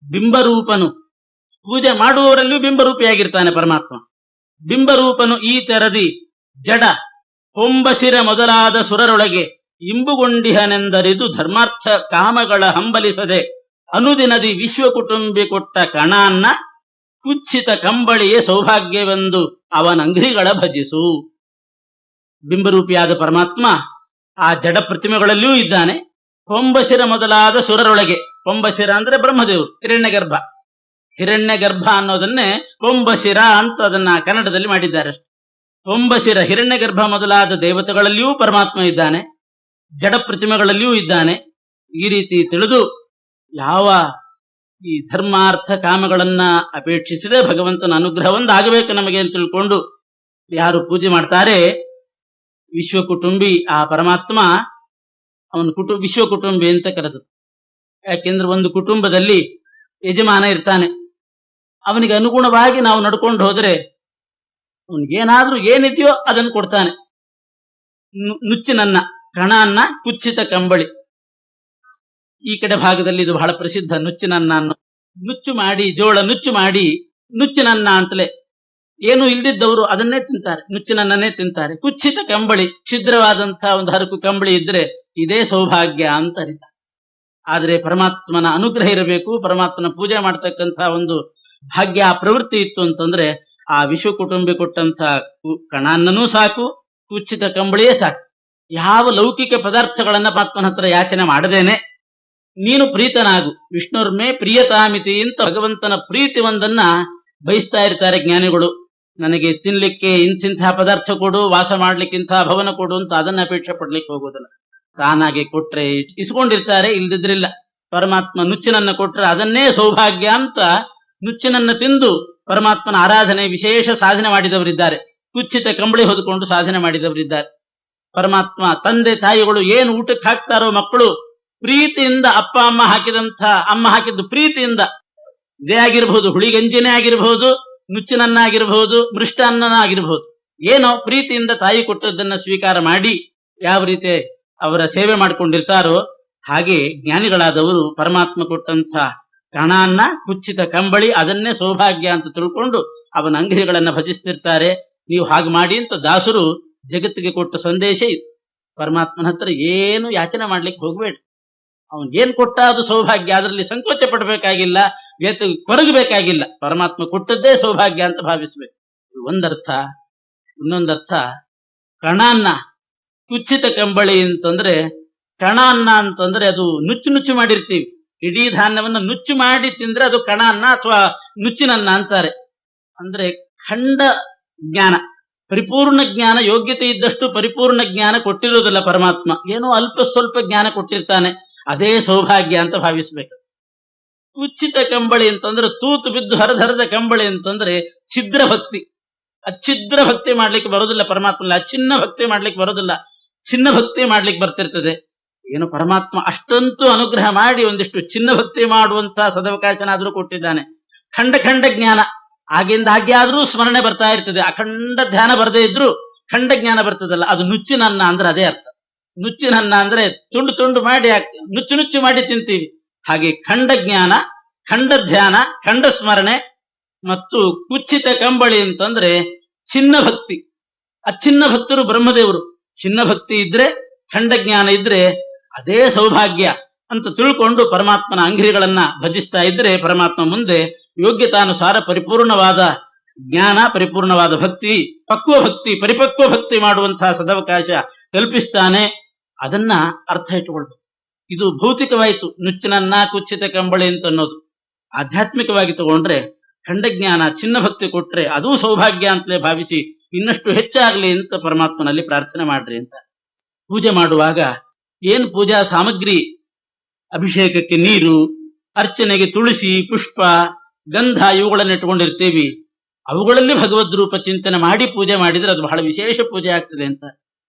ಬಿಂಬರೂಪನು, ಪೂಜೆ ಮಾಡುವವರಲ್ಲಿಯೂ ಬಿಂಬರೂಪಿಯಾಗಿರ್ತಾನೆ ಪರಮಾತ್ಮ. ಬಿಂಬರೂಪನು ಈ ತೆರದಿ ಜಡ ಹೊಂಬಸಿರ ಮೊದಲಾದ ಸುರರೊಳಗೆ ಇಂಬುಗೊಂಡಿಹನೆಂದರಿದು ಧರ್ಮಾರ್ಥ ಕಾಮಗಳ ಹಂಬಲಿಸದೆ ಅನುದಿನದಿ ವಿಶ್ವಕುಟುಂಬಿ ಕೊಟ್ಟ ಕಣಾನ್ನ ಕುಚ್ಚಿತ ಕಂಬಳಿಯೇ ಸೌಭಾಗ್ಯವೆಂದು ಅವನಂಘ್ರಿಗಳ ಭಜಿಸು. ಬಿಂಬರೂಪಿಯಾದ ಪರಮಾತ್ಮ ಆ ಜಡ ಪ್ರತಿಮೆಗಳಲ್ಲಿಯೂ ಇದ್ದಾನೆ. ಹೊಂಬಸಿರ ಮೊದಲಾದ ಸುರರೊಳಗೆ, ಹೊಂಬಸಿರ ಅಂದ್ರೆ ಬ್ರಹ್ಮದೇವರು, ಹಿರಣ್ಯಗರ್ಭ. ಹಿರಣ್ಯಗರ್ಭ ಅನ್ನೋದನ್ನೇ ಹೊಂಬಸಿರ ಅಂತ ಅದನ್ನ ಕನ್ನಡದಲ್ಲಿ ಮಾಡಿದ್ದಾರೆ. ಹೊಂಬಸಿರ ಹಿರಣ್ಯಗರ್ಭ ಮೊದಲಾದ ದೇವತೆಗಳಲ್ಲಿಯೂ ಪರಮಾತ್ಮ ಇದ್ದಾನೆ, ಜಡ ಪ್ರತಿಮೆಗಳಲ್ಲಿಯೂ ಇದ್ದಾನೆ. ಈ ರೀತಿ ತಿಳಿದು ಯಾವ ಈ ಧರ್ಮಾರ್ಥ ಕಾಮಗಳನ್ನ ಅಪೇಕ್ಷಿಸಿದೆ ಭಗವಂತನ ಅನುಗ್ರಹ ಒಂದಾಗಬೇಕು ನಮಗೆ ಅಂತ ತಿಳ್ಕೊಂಡು ಯಾರು ಪೂಜೆ ಮಾಡ್ತಾರೆ, ವಿಶ್ವಕುಟುಂಬಿ ಆ ಪರಮಾತ್ಮ ಅವನ ವಿಶ್ವಕುಟುಂಬಿ ಅಂತ ಕರೆದು. ಯಾಕೆಂದ್ರೆ ಒಂದು ಕುಟುಂಬದಲ್ಲಿ ಯಜಮಾನ ಇರ್ತಾನೆ, ಅವನಿಗೆ ಅನುಗುಣವಾಗಿ ನಾವು ನಡ್ಕೊಂಡು ಹೋದ್ರೆ ಅವನಿಗೇನಾದ್ರೂ ಏನಿದೆಯೋ ಅದನ್ನು ಕೊಡ್ತಾನೆ. ನುಚ್ಚಿನನ್ನ, ಕಣಾನ್ನ, ಕುಚ್ಚಿತ ಕಂಬಳಿ. ಈ ಕಡೆ ಭಾಗದಲ್ಲಿ ಇದು ಬಹಳ ಪ್ರಸಿದ್ಧ. ನುಚ್ಚಿನನ್ನ ಅನ್ನೋ, ನುಚ್ಚು ಮಾಡಿ, ಜೋಳ ನುಚ್ಚು ಮಾಡಿ ನುಚ್ಚಿನನ್ನ ಅಂತಲೇ, ಏನು ಇಲ್ದಿದ್ದವರು ಅದನ್ನೇ ತಿಂತಾರೆ, ನುಚ್ಚಿನನ್ನೇ ತಿಂತಾರೆ. ಕುಚ್ಚಿತ ಕಂಬಳಿ, ಛಿದ್ರವಾದಂತಹ ಒಂದು ಹರಕು ಕಂಬಳಿ ಇದ್ರೆ ಇದೇ ಸೌಭಾಗ್ಯ ಅಂತ ಅರಿತಾರೆ. ಆದ್ರೆ ಪರಮಾತ್ಮನ ಅನುಗ್ರಹ ಇರಬೇಕು, ಪರಮಾತ್ಮನ ಪೂಜೆ ಮಾಡ್ತಕ್ಕಂತಹ ಒಂದು ಭಾಗ್ಯ ಪ್ರವೃತ್ತಿ ಇತ್ತು ಅಂತಂದ್ರೆ ಆ ವಿಶ್ವಕುಟುಂಬಿ ಕೊಟ್ಟಂತ ಕಣಾನ್ನನೂ ಸಾಕು, ಕುಚ್ಚಿತ ಕಂಬಳಿಯೇ ಸಾಕು. ಯಾವ ಲೌಕಿಕ ಪದಾರ್ಥಗಳನ್ನ ಪರಮಾತ್ಮನ ಹತ್ರ ಯಾಚನೆ ಮಾಡದೇನೆ ನೀನು ಪ್ರೀತನಾಗು, ವಿಷ್ಣುರ್ಮೇ ಪ್ರಿಯತಾಮಿತಿ ಅಂತ ಭಗವಂತನ ಪ್ರೀತಿ ಒಂದನ್ನ ಬಯಸ್ತಾ ಇರ್ತಾರೆ ಜ್ಞಾನಿಗಳು. ನನಗೆ ತಿನ್ಲಿಕ್ಕೆ ಇಂತಿಂತಹ ಪದಾರ್ಥ ಕೊಡು, ವಾಸ ಮಾಡ್ಲಿಕ್ಕೆ ಇಂತಹ ಭವನ ಕೊಡು ಅಂತ ಅದನ್ನ ಅಪೇಕ್ಷೆ ಪಡ್ಲಿಕ್ಕೆ ಹೋಗೋದಿಲ್ಲ. ತಾನಾಗೆ ಕೊಟ್ರೆ ಇಸ್ಕೊಂಡಿರ್ತಾರೆ, ಇಲ್ದಿದ್ರಿಲ್ಲ. ಪರಮಾತ್ಮ ನುಚ್ಚಿನನ್ನ ಕೊಟ್ರೆ ಅದನ್ನೇ ಸೌಭಾಗ್ಯ ಅಂತ ನುಚ್ಚಿನನ್ನ ತಿಂದು ಪರಮಾತ್ಮನ ಆರಾಧನೆ ವಿಶೇಷ ಸಾಧನೆ ಮಾಡಿದವರಿದ್ದಾರೆ. ಕುಚ್ಚಿತ ಕಂಬಳಿ ಹೊದ್ಕೊಂಡು ಸಾಧನೆ ಮಾಡಿದವರಿದ್ದಾರೆ. ಪರಮಾತ್ಮ ತಂದೆ ತಾಯಿಗಳು ಏನು ಊಟಕ್ಕೆ ಹಾಕ್ತಾರೋ ಮಕ್ಕಳು ಪ್ರೀತಿಯಿಂದ, ಅಪ್ಪ ಅಮ್ಮ ಹಾಕಿದ್ದು ಪ್ರೀತಿಯಿಂದ, ಇದೇ ಆಗಿರ್ಬೋದು, ಹುಳಿಗಂಜಿನೇ ಆಗಿರ್ಬೋದು, ನುಚ್ಚಿನನ್ನ ಆಗಿರ್ಬೋದು, ಮೃಷ್ಟಾನ್ನ ಆಗಿರ್ಬೋದು, ಏನೋ ಪ್ರೀತಿಯಿಂದ ತಾಯಿ ಕೊಟ್ಟದ್ದನ್ನ ಸ್ವೀಕಾರ ಮಾಡಿ ಯಾವ ರೀತಿ ಅವರ ಸೇವೆ ಮಾಡ್ಕೊಂಡಿರ್ತಾರೋ ಹಾಗೆ ಜ್ಞಾನಿಗಳಾದವರು ಪರಮಾತ್ಮ ಕೊಟ್ಟಂತ ಕಣಾನ್ನ, ಕುಚ್ಚಿತ ಕಂಬಳಿ ಅದನ್ನೇ ಸೌಭಾಗ್ಯ ಅಂತ ತಿಳ್ಕೊಂಡು ಅವನ ಅಂಗಡಿಗಳನ್ನ ಭಜಿಸ್ತಿರ್ತಾರೆ. ನೀವು ಹಾಗೆ ಮಾಡಿ ಅಂತ ದಾಸರು ಜಗತ್ತಿಗೆ ಕೊಟ್ಟ ಸಂದೇಶ ಇದು. ಪರಮಾತ್ಮನ ಹತ್ರ ಏನು ಯಾಚನೆ ಮಾಡ್ಲಿಕ್ಕೆ ಹೋಗ್ಬೇಡಿ, ಅವನ್ಗೇನ್ ಕೊಟ್ಟ ಅದು ಸೌಭಾಗ್ಯ, ಅದರಲ್ಲಿ ಸಂಕೋಚ ಪಡಬೇಕಾಗಿಲ್ಲ, ಕೊರಗಬೇಕಾಗಿಲ್ಲ. ಪರಮಾತ್ಮ ಕೊಟ್ಟದ್ದೇ ಸೌಭಾಗ್ಯ ಅಂತ ಭಾವಿಸ್ಬೇಕು. ಒಂದರ್ಥ. ಇನ್ನೊಂದರ್ಥ ಕಣಾನ್ನ, ಕುಚ್ಚಿತ ಕಂಬಳಿ ಅಂತಂದ್ರೆ, ಕಣಾನ್ನ ಅಂತಂದ್ರೆ ಅದು ನುಚ್ಚು ನುಚ್ಚು ಮಾಡಿರ್ತೀವಿ. ಇಡೀ ಧಾನ್ಯವನ್ನ ನುಚ್ಚು ಮಾಡಿ ತಿಂದ್ರೆ ಅದು ಕಣಾನ್ನ ಅಥವಾ ನುಚ್ಚಿನನ್ನ ಅಂತಾರೆ. ಅಂದ್ರೆ ಖಂಡ ಜ್ಞಾನ, ಪರಿಪೂರ್ಣ ಜ್ಞಾನ, ಯೋಗ್ಯತೆ ಇದ್ದಷ್ಟು ಪರಿಪೂರ್ಣ ಜ್ಞಾನ ಕೊಟ್ಟಿರೋದಿಲ್ಲ ಪರಮಾತ್ಮ, ಏನೋ ಅಲ್ಪ ಸ್ವಲ್ಪ ಜ್ಞಾನ ಕೊಟ್ಟಿರ್ತಾನೆ, ಅದೇ ಸೌಭಾಗ್ಯ ಅಂತ ಭಾವಿಸ್ಬೇಕು. ಕುಚ್ಚಿತ ಕಂಬಳಿ ಅಂತಂದ್ರೆ ತೂತು ಬಿದ್ದು ಹರಿದ ಕಂಬಳಿ ಅಂತಂದ್ರೆ ಛಿದ್ರ ಭಕ್ತಿ. ಅಚ್ಛಿದ್ರ ಭಕ್ತಿ ಮಾಡ್ಲಿಕ್ಕೆ ಬರೋದಿಲ್ಲ ಪರಮಾತ್ಮ, ಅಚ್ಛಿನ್ನ ಭಕ್ತಿ ಮಾಡ್ಲಿಕ್ಕೆ ಬರೋದಿಲ್ಲ, ಚಿನ್ನ ಭಕ್ತಿ ಮಾಡ್ಲಿಕ್ಕೆ ಬರ್ತಿರ್ತದೆ. ಏನು ಪರಮಾತ್ಮ ಅಷ್ಟಂತೂ ಅನುಗ್ರಹ ಮಾಡಿ ಒಂದಿಷ್ಟು ಚಿನ್ನ ಭಕ್ತಿ ಮಾಡುವಂತಹ ಸದವಕಾಶನಾದ್ರೂ ಕೊಟ್ಟಿದ್ದಾನೆ. ಖಂಡ ಖಂಡ ಜ್ಞಾನ ಆಗಿಂದ ಹಾಗೆ ಆದ್ರೂ ಸ್ಮರಣೆ ಬರ್ತಾ ಇರ್ತದೆ. ಅಖಂಡ ಧ್ಯಾನ ಬರದೇ ಇದ್ರು ಖಂಡ ಜ್ಞಾನ ಬರ್ತದಲ್ಲ, ಅದು ನುಚ್ಚಿನನ್ನ ಅಂದ್ರೆ ಅದೇ ಅರ್ಥ. ನುಚ್ಚಿನನ್ನ ಅಂದ್ರೆ ತುಂಡು ತುಂಡು ಮಾಡಿ ನುಚ್ಚು ನುಚ್ಚು ಮಾಡಿ ತಿಂತೀವಿ. ಹಾಗೆ ಖಂಡ ಜ್ಞಾನ, ಖಂಡ ಧ್ಯಾನ, ಖಂಡ ಸ್ಮರಣೆ ಮತ್ತು ಕುಚ್ಚಿತ ಕಂಬಳಿ ಅಂತಂದ್ರೆ ಚಿನ್ನ ಭಕ್ತಿ. ಅಚ್ಚಿನ್ನ ಭಕ್ತರು ಬ್ರಹ್ಮದೇವರು. ಚಿನ್ನ ಭಕ್ತಿ ಇದ್ರೆ, ಖಂಡ ಜ್ಞಾನ ಇದ್ರೆ ಅದೇ ಸೌಭಾಗ್ಯ ಅಂತ ತಿಳ್ಕೊಂಡು ಪರಮಾತ್ಮನ ಅಂಗಡಿಗಳನ್ನ ಭಜಿಸ್ತಾ ಇದ್ರೆ ಪರಮಾತ್ಮ ಮುಂದೆ ಯೋಗ್ಯತಾನುಸಾರ ಪರಿಪೂರ್ಣವಾದ ಜ್ಞಾನ, ಪರಿಪೂರ್ಣವಾದ ಭಕ್ತಿ, ಪರಿಪಕ್ವ ಭಕ್ತಿ ಮಾಡುವಂತಹ ಸದವಕಾಶ ಕಲ್ಪಿಸ್ತಾನೆ. ಅದನ್ನ ಅರ್ಥ ಇಟ್ಟುಕೊಳ್ಬೇಕು. ಇದು ಭೌತಿಕವಾಯಿತು, ನುಚ್ಚಿನನ್ನ ಕುಚ್ಚಿತ ಕಂಬಳಿ ಅಂತ ಅನ್ನೋದು. ಆಧ್ಯಾತ್ಮಿಕವಾಗಿ ತಗೊಂಡ್ರೆ ಖಂಡಜ್ಞಾನ, ಚಿನ್ನ ಭಕ್ತಿ ಕೊಟ್ರೆ ಅದೂ ಸೌಭಾಗ್ಯ ಅಂತಲೇ ಭಾವಿಸಿ ಇನ್ನಷ್ಟು ಹೆಚ್ಚಾಗ್ಲಿ ಅಂತ ಪರಮಾತ್ಮನಲ್ಲಿ ಪ್ರಾರ್ಥನೆ ಮಾಡ್ರಿ ಅಂತ. ಪೂಜೆ ಮಾಡುವಾಗ ಏನು ಪೂಜಾ ಸಾಮಗ್ರಿ, ಅಭಿಷೇಕಕ್ಕೆ ನೀರು, ಅರ್ಚನೆಗೆ ತುಳಸಿ, ಪುಷ್ಪ, ಗಂಧ ಇವುಗಳನ್ನ ಇಟ್ಕೊಂಡಿರ್ತೀವಿ. ಅವುಗಳಲ್ಲಿ ಭಗವದ್ ರೂಪ ಚಿಂತನೆ ಮಾಡಿ ಪೂಜೆ ಮಾಡಿದ್ರೆ ಅದು ಬಹಳ ವಿಶೇಷ ಪೂಜೆ ಆಗ್ತದೆ ಅಂತ.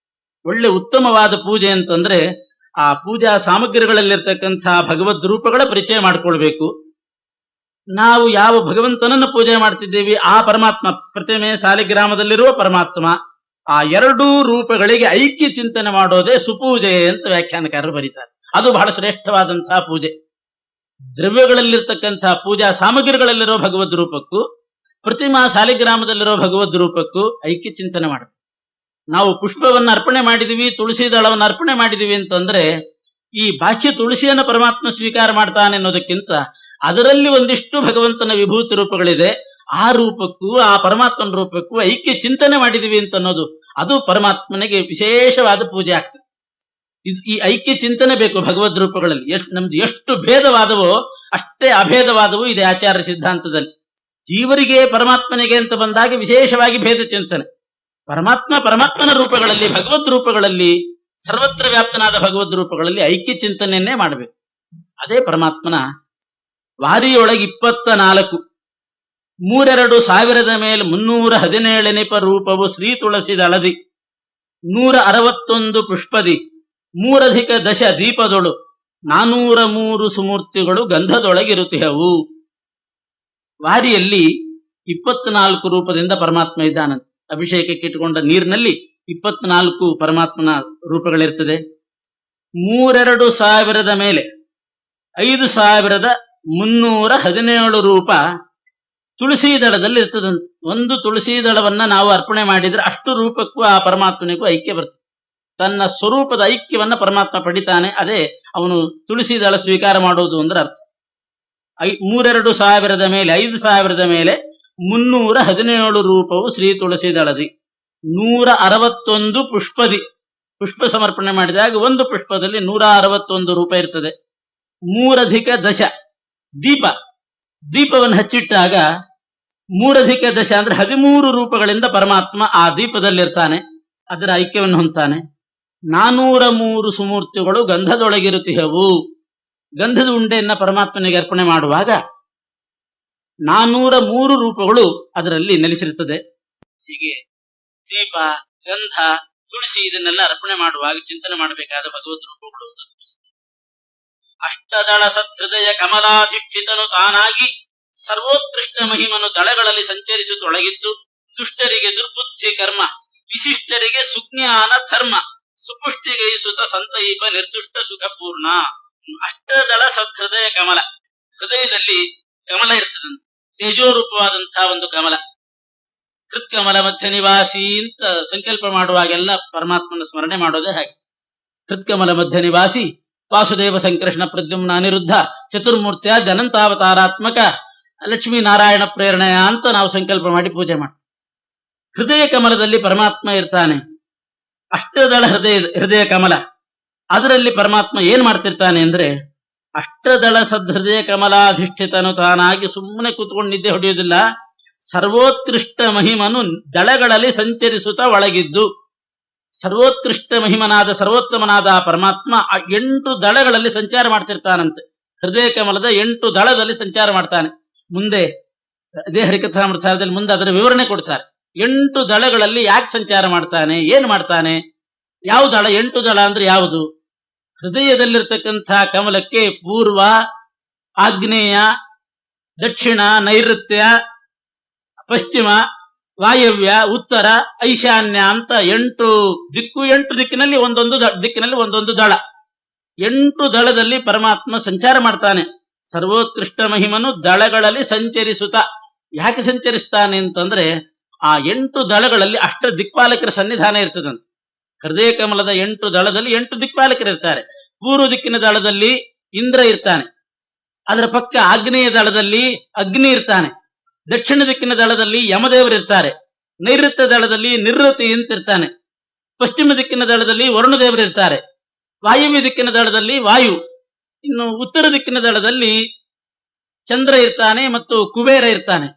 ಒಳ್ಳೆ ಉತ್ತಮವಾದ ಪೂಜೆ ಅಂತಂದ್ರೆ ಆ ಪೂಜಾ ಸಾಮಗ್ರಿಗಳಲ್ಲಿರ್ತಕ್ಕಂತಹ ಭಗವದ್ ರೂಪಗಳ ಪರಿಚಯ ಮಾಡ್ಕೊಳ್ಬೇಕು. ನಾವು ಯಾವ ಭಗವಂತನನ್ನು ಪೂಜೆ ಮಾಡ್ತಿದ್ದೇವೆ ಆ ಪರಮಾತ್ಮ, ಪ್ರತಿಮೆ ಸಾಲಿಗ್ರಾಮದಲ್ಲಿರುವ ಪರಮಾತ್ಮ, ಆ ಎರಡೂ ರೂಪಗಳಿಗೆ ಐಕ್ಯ ಚಿಂತನೆ ಮಾಡೋದೇ ಸುಪೂಜೆ ಅಂತ ವ್ಯಾಖ್ಯಾನಕಾರರು ಬರೀತಾರೆ. ಅದು ಬಹಳ ಶ್ರೇಷ್ಠವಾದಂತಹ ಪೂಜೆ. ದ್ರವ್ಯಗಳಲ್ಲಿರ್ತಕ್ಕಂತಹ ಪೂಜಾ ಸಾಮಗ್ರಿಗಳಲ್ಲಿರೋ ಭಗವದ್ ರೂಪಕ್ಕೂ ಪ್ರತಿಮಾ ಸಾಲಿಗ್ರಾಮದಲ್ಲಿರೋ ಭಗವದ್ ರೂಪಕ್ಕೂ ಐಕ್ಯ ಚಿಂತನೆ ಮಾಡಬೇಕು. ನಾವು ಪುಷ್ಪವನ್ನ ಅರ್ಪಣೆ ಮಾಡಿದೀವಿ, ತುಳಸಿ ದಳವನ್ನು ಅರ್ಪಣೆ ಮಾಡಿದೀವಿ ಅಂತಂದ್ರೆ ಈ ಬಾಹ್ಯ ತುಳಸಿಯನ್ನು ಪರಮಾತ್ಮ ಸ್ವೀಕಾರ ಮಾಡ್ತಾನೆ ಅನ್ನೋದಕ್ಕಿಂತ ಅದರಲ್ಲಿ ಒಂದಿಷ್ಟು ಭಗವಂತನ ವಿಭೂತಿ ರೂಪಗಳಿದೆ, ಆ ರೂಪಕ್ಕೂ ಆ ಪರಮಾತ್ಮನ ರೂಪಕ್ಕೂ ಐಕ್ಯ ಚಿಂತನೆ ಮಾಡಿದೀವಿ ಅಂತ ಅನ್ನೋದು ಅದು ಪರಮಾತ್ಮನಿಗೆ ವಿಶೇಷವಾದ ಪೂಜೆ ಆಗ್ತದೆ. ಈ ಐಕ್ಯ ಚಿಂತನೆ ಬೇಕು ಭಗವದ್ ರೂಪಗಳಲ್ಲಿ. ನಮ್ದು ಎಷ್ಟು ಭೇದವಾದವೋ ಅಷ್ಟೇ ಅಭೇದವಾದವು ಇದೆ ಆಚಾರ್ಯ ಸಿದ್ಧಾಂತದಲ್ಲಿ. ಜೀವರಿಗೆ ಪರಮಾತ್ಮನಿಗೆ ಅಂತ ಬಂದಾಗ ವಿಶೇಷವಾಗಿ ಭೇದ ಚಿಂತನೆ. ಪರಮಾತ್ಮನ ರೂಪಗಳಲ್ಲಿ, ಭಗವದ್ ರೂಪಗಳಲ್ಲಿ, ಸರ್ವತ್ರ ವ್ಯಾಪ್ತನಾದ ಭಗವದ್ ರೂಪಗಳಲ್ಲಿ ಐಕ್ಯ ಚಿಂತನೆಯನ್ನೇ ಮಾಡಬೇಕು. ಅದೇ ಪರಮಾತ್ಮನ ವಾರಿಯೊಳಗೆ 24 32,000 ಮೇಲೆ 317 ರೂಪವು ಶ್ರೀ ತುಳಸಿ ದಳದಿ 161 ಪುಷ್ಪದಿ 3+10 ದೀಪದೊಳು 403 ಸುಮೂರ್ತಿಗಳು ಗಂಧದೊಳಗಿರುತ್ತಿಹವು. ವಾರಿಯಲ್ಲಿ 24 ರೂಪದಿಂದ ಪರಮಾತ್ಮ ಇದ್ದಾನಂತೆ. ಅಭಿಷೇಕಕ್ಕೆ ಇಟ್ಟುಕೊಂಡ ನೀರಿನಲ್ಲಿ 24 ಪರಮಾತ್ಮನ ರೂಪಗಳಿರ್ತದೆ. 32,000 ಮೇಲೆ 5,317 ರೂಪ ತುಳಸಿ ದಳದಲ್ಲಿ ಇರ್ತದಂತೆ. ಒಂದು ತುಳಸಿ ದಳವನ್ನ ನಾವು ಅರ್ಪಣೆ ಮಾಡಿದ್ರೆ ಅಷ್ಟು ರೂಪಕ್ಕೂ ಆ ಪರಮಾತ್ಮನಿಗೂ ಐಕ್ಯ ಬರ್ತದೆ. ತನ್ನ ಸ್ವರೂಪದ ಐಕ್ಯವನ್ನ ಪರಮಾತ್ಮ ಪಡಿತಾನೆ. ಅದೇ ಅವನು ತುಳಸಿ ದಳ ಸ್ವೀಕಾರ ಮಾಡೋದು ಅಂದ್ರೆ ಅರ್ಥ. 32,000 ಮೇಲೆ 5,000 ಮೇಲೆ 317 ರೂಪವು ಶ್ರೀ ತುಳಸಿ ದಳದಿ 161 ಪುಷ್ಪದಿ. ಪುಷ್ಪ ಸಮರ್ಪಣೆ ಮಾಡಿದಾಗ ಒಂದು ಪುಷ್ಪದಲ್ಲಿ 161 ರೂಪ ಇರ್ತದೆ. 3+10 ದೀಪವನ್ನು ಹಚ್ಚಿಟ್ಟಾಗ 3+10 ಅಂದ್ರೆ 13 ರೂಪಗಳಿಂದ ಪರಮಾತ್ಮ ಆ ದೀಪದಲ್ಲಿರ್ತಾನೆ, ಅದರ ಐಕ್ಯವನ್ನು ಹೊಂತಾನೆ. 403 ಸುಮೂರ್ತಿಗಳು ಗಂಧದೊಳಗಿರುತ್ತಿಹವು. ಗಂಧದ ಉಂಡೆಯನ್ನ ಪರಮಾತ್ಮನಿಗೆ ಅರ್ಪಣೆ ಮಾಡುವಾಗ 403 ರೂಪಗಳು ಅದರಲ್ಲಿ ನೆಲೆಸಿರುತ್ತದೆ. ಹೀಗೆ ದೀಪ, ಗಂಧ, ತುಳಸಿ ಇದನ್ನೆಲ್ಲ ಅರ್ಪಣೆ ಮಾಡುವಾಗ ಚಿಂತನೆ ಮಾಡಬೇಕಾದ ಭಗವದ್ ರೂಪಗಳು. ಅಷ್ಟದಳ ಸತ್ಹೃದಯ ಕಮಲಾಧಿಷ್ಠಿತನು ತಾನಾಗಿ ಸರ್ವೋತ್ಕೃಷ್ಟ ಮಹಿಮನು ದಳಗಳಲ್ಲಿ ಸಂಚರಿಸುತ್ತೊಳಗಿದ್ದು ದುಷ್ಟರಿಗೆ ದುರ್ಬುದ್ಧಿ ಕರ್ಮ, ವಿಶಿಷ್ಟರಿಗೆ ಸುಜ್ಞಾನ ಧರ್ಮ, ಸುಪುಷ್ಟಿಗೈಸುತ್ತ ಸಂತೈಪ ನಿರ್ದುಷ್ಟ ಸುಖಪೂರ್ಣ. ಅಷ್ಟದಳ ಸತ್ಹೃದಯ ಕಮಲ, ಹೃದಯದಲ್ಲಿ ಕಮಲ ಇರ್ತದಂತೆ, ತೇಜೋರೂಪವಾದಂತಹ ಒಂದು ಕಮಲ. ಕೃತ್ಕಮಲ ಮಧ್ಯ ನಿವಾಸಿ ಅಂತ ಸಂಕಲ್ಪ ಮಾಡುವಾಗೆಲ್ಲ ಪರಮಾತ್ಮನ ಸ್ಮರಣೆ ಮಾಡೋದೇ ಹಾಗೆ. ಕೃತ್ಕಮಲ ಮಧ್ಯ ನಿವಾಸಿ ವಾಸುದೇವ ಸಂಕೃಷ್ಣ ಪ್ರದ್ಯುಮ್ನ ಅನಿರುದ್ಧ ಚತುರ್ಮೂರ್ತಿಯ ಅನಂತಾವತಾರಾತ್ಮಕ ಲಕ್ಷ್ಮೀನಾರಾಯಣ ಪ್ರೇರಣೆಯ ಅಂತ ನಾವು ಸಂಕಲ್ಪ ಮಾಡಿ ಪೂಜೆ ಮಾಡಿ ಹೃದಯ ಕಮಲದಲ್ಲಿ ಪರಮಾತ್ಮ ಇರ್ತಾನೆ. ಅಷ್ಟದಳ ಹೃದಯ ಕಮಲ, ಅದರಲ್ಲಿ ಪರಮಾತ್ಮ ಏನ್ ಮಾಡ್ತಿರ್ತಾನೆ ಅಂದ್ರೆ ಅಷ್ಟದಳ ಸದ್ಹೃದಯ ಕಮಲಾಧಿಷ್ಠಿತನು ತಾನಾಗಿ ಸುಮ್ಮನೆ ಕೂತ್ಕೊಂಡು ನಿದ್ದೆ ಹೊಡೆಯುವುದಿಲ್ಲ. ಸರ್ವೋತ್ಕೃಷ್ಟ ಮಹಿಮನು ದಳಗಳಲ್ಲಿ ಸಂಚರಿಸುತ್ತಾ ಒಳಗಿದ್ದು, ಸರ್ವೋತ್ಕೃಷ್ಟ ಮಹಿಮನಾದ ಸರ್ವೋತ್ತಮನಾದ ಪರಮಾತ್ಮ ಆ 8 ದಳಗಳಲ್ಲಿ ಸಂಚಾರ ಮಾಡ್ತಿರ್ತಾನಂತೆ. ಹೃದಯ ಕಮಲದ 8 ದಳದಲ್ಲಿ ಸಂಚಾರ ಮಾಡ್ತಾನೆ. ಮುಂದೆ ಅದೇ ಹರಿಕಥಾಮೃತದಲ್ಲಿ ಮುಂದೆ ಅದರ ವಿವರಣೆ ಕೊಡ್ತಾರೆ. 8 ದಳಗಳಲ್ಲಿ ಯಾಕೆ ಸಂಚಾರ ಮಾಡ್ತಾನೆ, ಏನ್ ಮಾಡ್ತಾನೆ, ಯಾವ ದಳ, 8 ದಳ ಅಂದ್ರೆ ಯಾವುದು? ಹೃದಯದಲ್ಲಿರ್ತಕ್ಕಂಥ ಕಮಲಕ್ಕೆ ಪೂರ್ವ, ಆಗ್ನೇಯ, ದಕ್ಷಿಣ, ನೈಋತ್ಯ, ಪಶ್ಚಿಮ, ವಾಯವ್ಯ, ಉತ್ತರ, ಈಶಾನ್ಯ ಅಂತ 8 ದಿಕ್ಕು. 8 ದಿಕ್ಕಿನಲ್ಲಿ ಒಂದೊಂದು ದಿಕ್ಕಿನಲ್ಲಿ ಒಂದೊಂದು ದಳ. 8 ದಳದಲ್ಲಿ ಪರಮಾತ್ಮ ಸಂಚಾರ ಮಾಡ್ತಾನೆ. ಸರ್ವೋತ್ಕೃಷ್ಟ ಮಹಿಮನು ದಳಗಳಲ್ಲಿ ಸಂಚರಿಸುತ್ತಾ ಯಾಕೆ ಸಂಚರಿಸ್ತಾನೆ ಅಂತಂದ್ರೆ ಆ 8 ದಳಗಳಲ್ಲಿ ಅಷ್ಟ ದಿಕ್ಪಾಲಕರ ಸನ್ನಿಧಾನ ಇರ್ತದಂತೆ. ಹೃದಯ ಕಮಲದ 8 ದಳದಲ್ಲಿ 8 ದಿಕ್ಪಾಲಕರು ಇರ್ತಾರೆ. ಪೂರ್ವ ದಿಕ್ಕಿನ ದಳದಲ್ಲಿ ಇಂದ್ರ ಇರ್ತಾನೆ, ಅದರ ಪಕ್ಕ ಆಗ್ನೇಯ ದಳದಲ್ಲಿ ಅಗ್ನಿ ಇರ್ತಾನೆ, ದಕ್ಷಿಣ ದಿಕ್ಕಿನ ದಳದಲ್ಲಿ ಯಮದೇವರು ಇರ್ತಾರೆ, ನೈಋತ್ಯ ದಳದಲ್ಲಿ ನಿವೃತ್ತಿ ಅಂತ ಇರ್ತಾನೆ, ಪಶ್ಚಿಮ ದಿಕ್ಕಿನ ದಳದಲ್ಲಿ ವರುಣದೇವರು ಇರ್ತಾರೆ, ವಾಯುವ್ಯ ದಿಕ್ಕಿನ ದಳದಲ್ಲಿ ವಾಯು, ಇನ್ನು ಉತ್ತರ ದಿಕ್ಕಿನ ದಳದಲ್ಲಿ ಚಂದ್ರ ಇರ್ತಾನೆ ಮತ್ತು ಕುಬೇರ ಇರ್ತಾನೆ,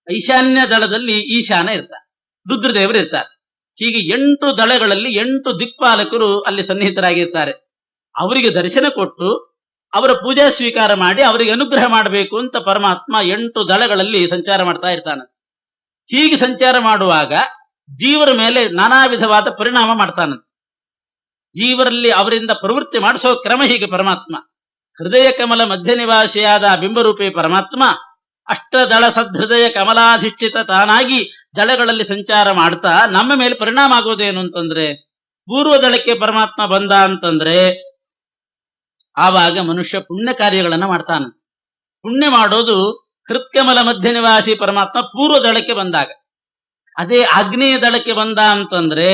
ಈಶಾನ್ಯ ದಳದಲ್ಲಿ ಈಶಾನ ಇರ್ತಾನೆ, ರುದ್ರದೇವರು ಇರ್ತಾರೆ. ಹೀಗೆ 8 ದಳಗಳಲ್ಲಿ 8 ದಿಕ್ಪಾಲಕರು ಅಲ್ಲಿ ಸನ್ನಿಹಿತರಾಗಿರ್ತಾರೆ. ಅವರಿಗೆ ದರ್ಶನ ಕೊಟ್ಟು ಅವರ ಪೂಜಾ ಸ್ವೀಕಾರ ಮಾಡಿ ಅವರಿಗೆ ಅನುಗ್ರಹ ಮಾಡಬೇಕು ಅಂತ ಪರಮಾತ್ಮ 8 ದಳಗಳಲ್ಲಿ ಸಂಚಾರ ಮಾಡ್ತಾ ಇರ್ತಾನೆ. ಹೀಗೆ ಸಂಚಾರ ಮಾಡುವಾಗ ಜೀವರ ಮೇಲೆ ನಾನಾ ವಿಧವಾದ ಪರಿಣಾಮ ಮಾಡ್ತಾನೆ. ಜೀವರಲ್ಲಿ ಅವರಿಂದ ಪ್ರವೃತ್ತಿ ಮಾಡಿಸೋ ಕ್ರಮ ಹೀಗೆ. ಪರಮಾತ್ಮ ಹೃದಯ ಕಮಲ ಮಧ್ಯ ನಿವಾಸಿಯಾದ ಬಿಂಬರೂಪಿ ಪರಮಾತ್ಮ ಅಷ್ಟದಳ ಸದ್ಹೃದಯ ಕಮಲಾಧಿಷ್ಠಿತ ತಾನಾಗಿ ದಳಗಳಲ್ಲಿ ಸಂಚಾರ ಮಾಡ್ತಾ ನಮ್ಮ ಮೇಲೆ ಪರಿಣಾಮ ಆಗೋದೇನು ಅಂತಂದ್ರೆ, ಪೂರ್ವ ದಳಕ್ಕೆ ಪರಮಾತ್ಮ ಬಂದ ಅಂತಂದ್ರೆ ಆವಾಗ ಮನುಷ್ಯ ಪುಣ್ಯ ಕಾರ್ಯಗಳನ್ನ ಮಾಡ್ತಾನೆ. ಪುಣ್ಯ ಮಾಡೋದು ಹೃತ್ಕಮಲ ಮಧ್ಯ ನಿವಾಸಿ ಪರಮಾತ್ಮ ಪೂರ್ವ ದಳಕ್ಕೆ ಬಂದಾಗ. ಅದೇ ಆಗ್ನೇಯ ದಳಕ್ಕೆ ಬಂದ ಅಂತಂದ್ರೆ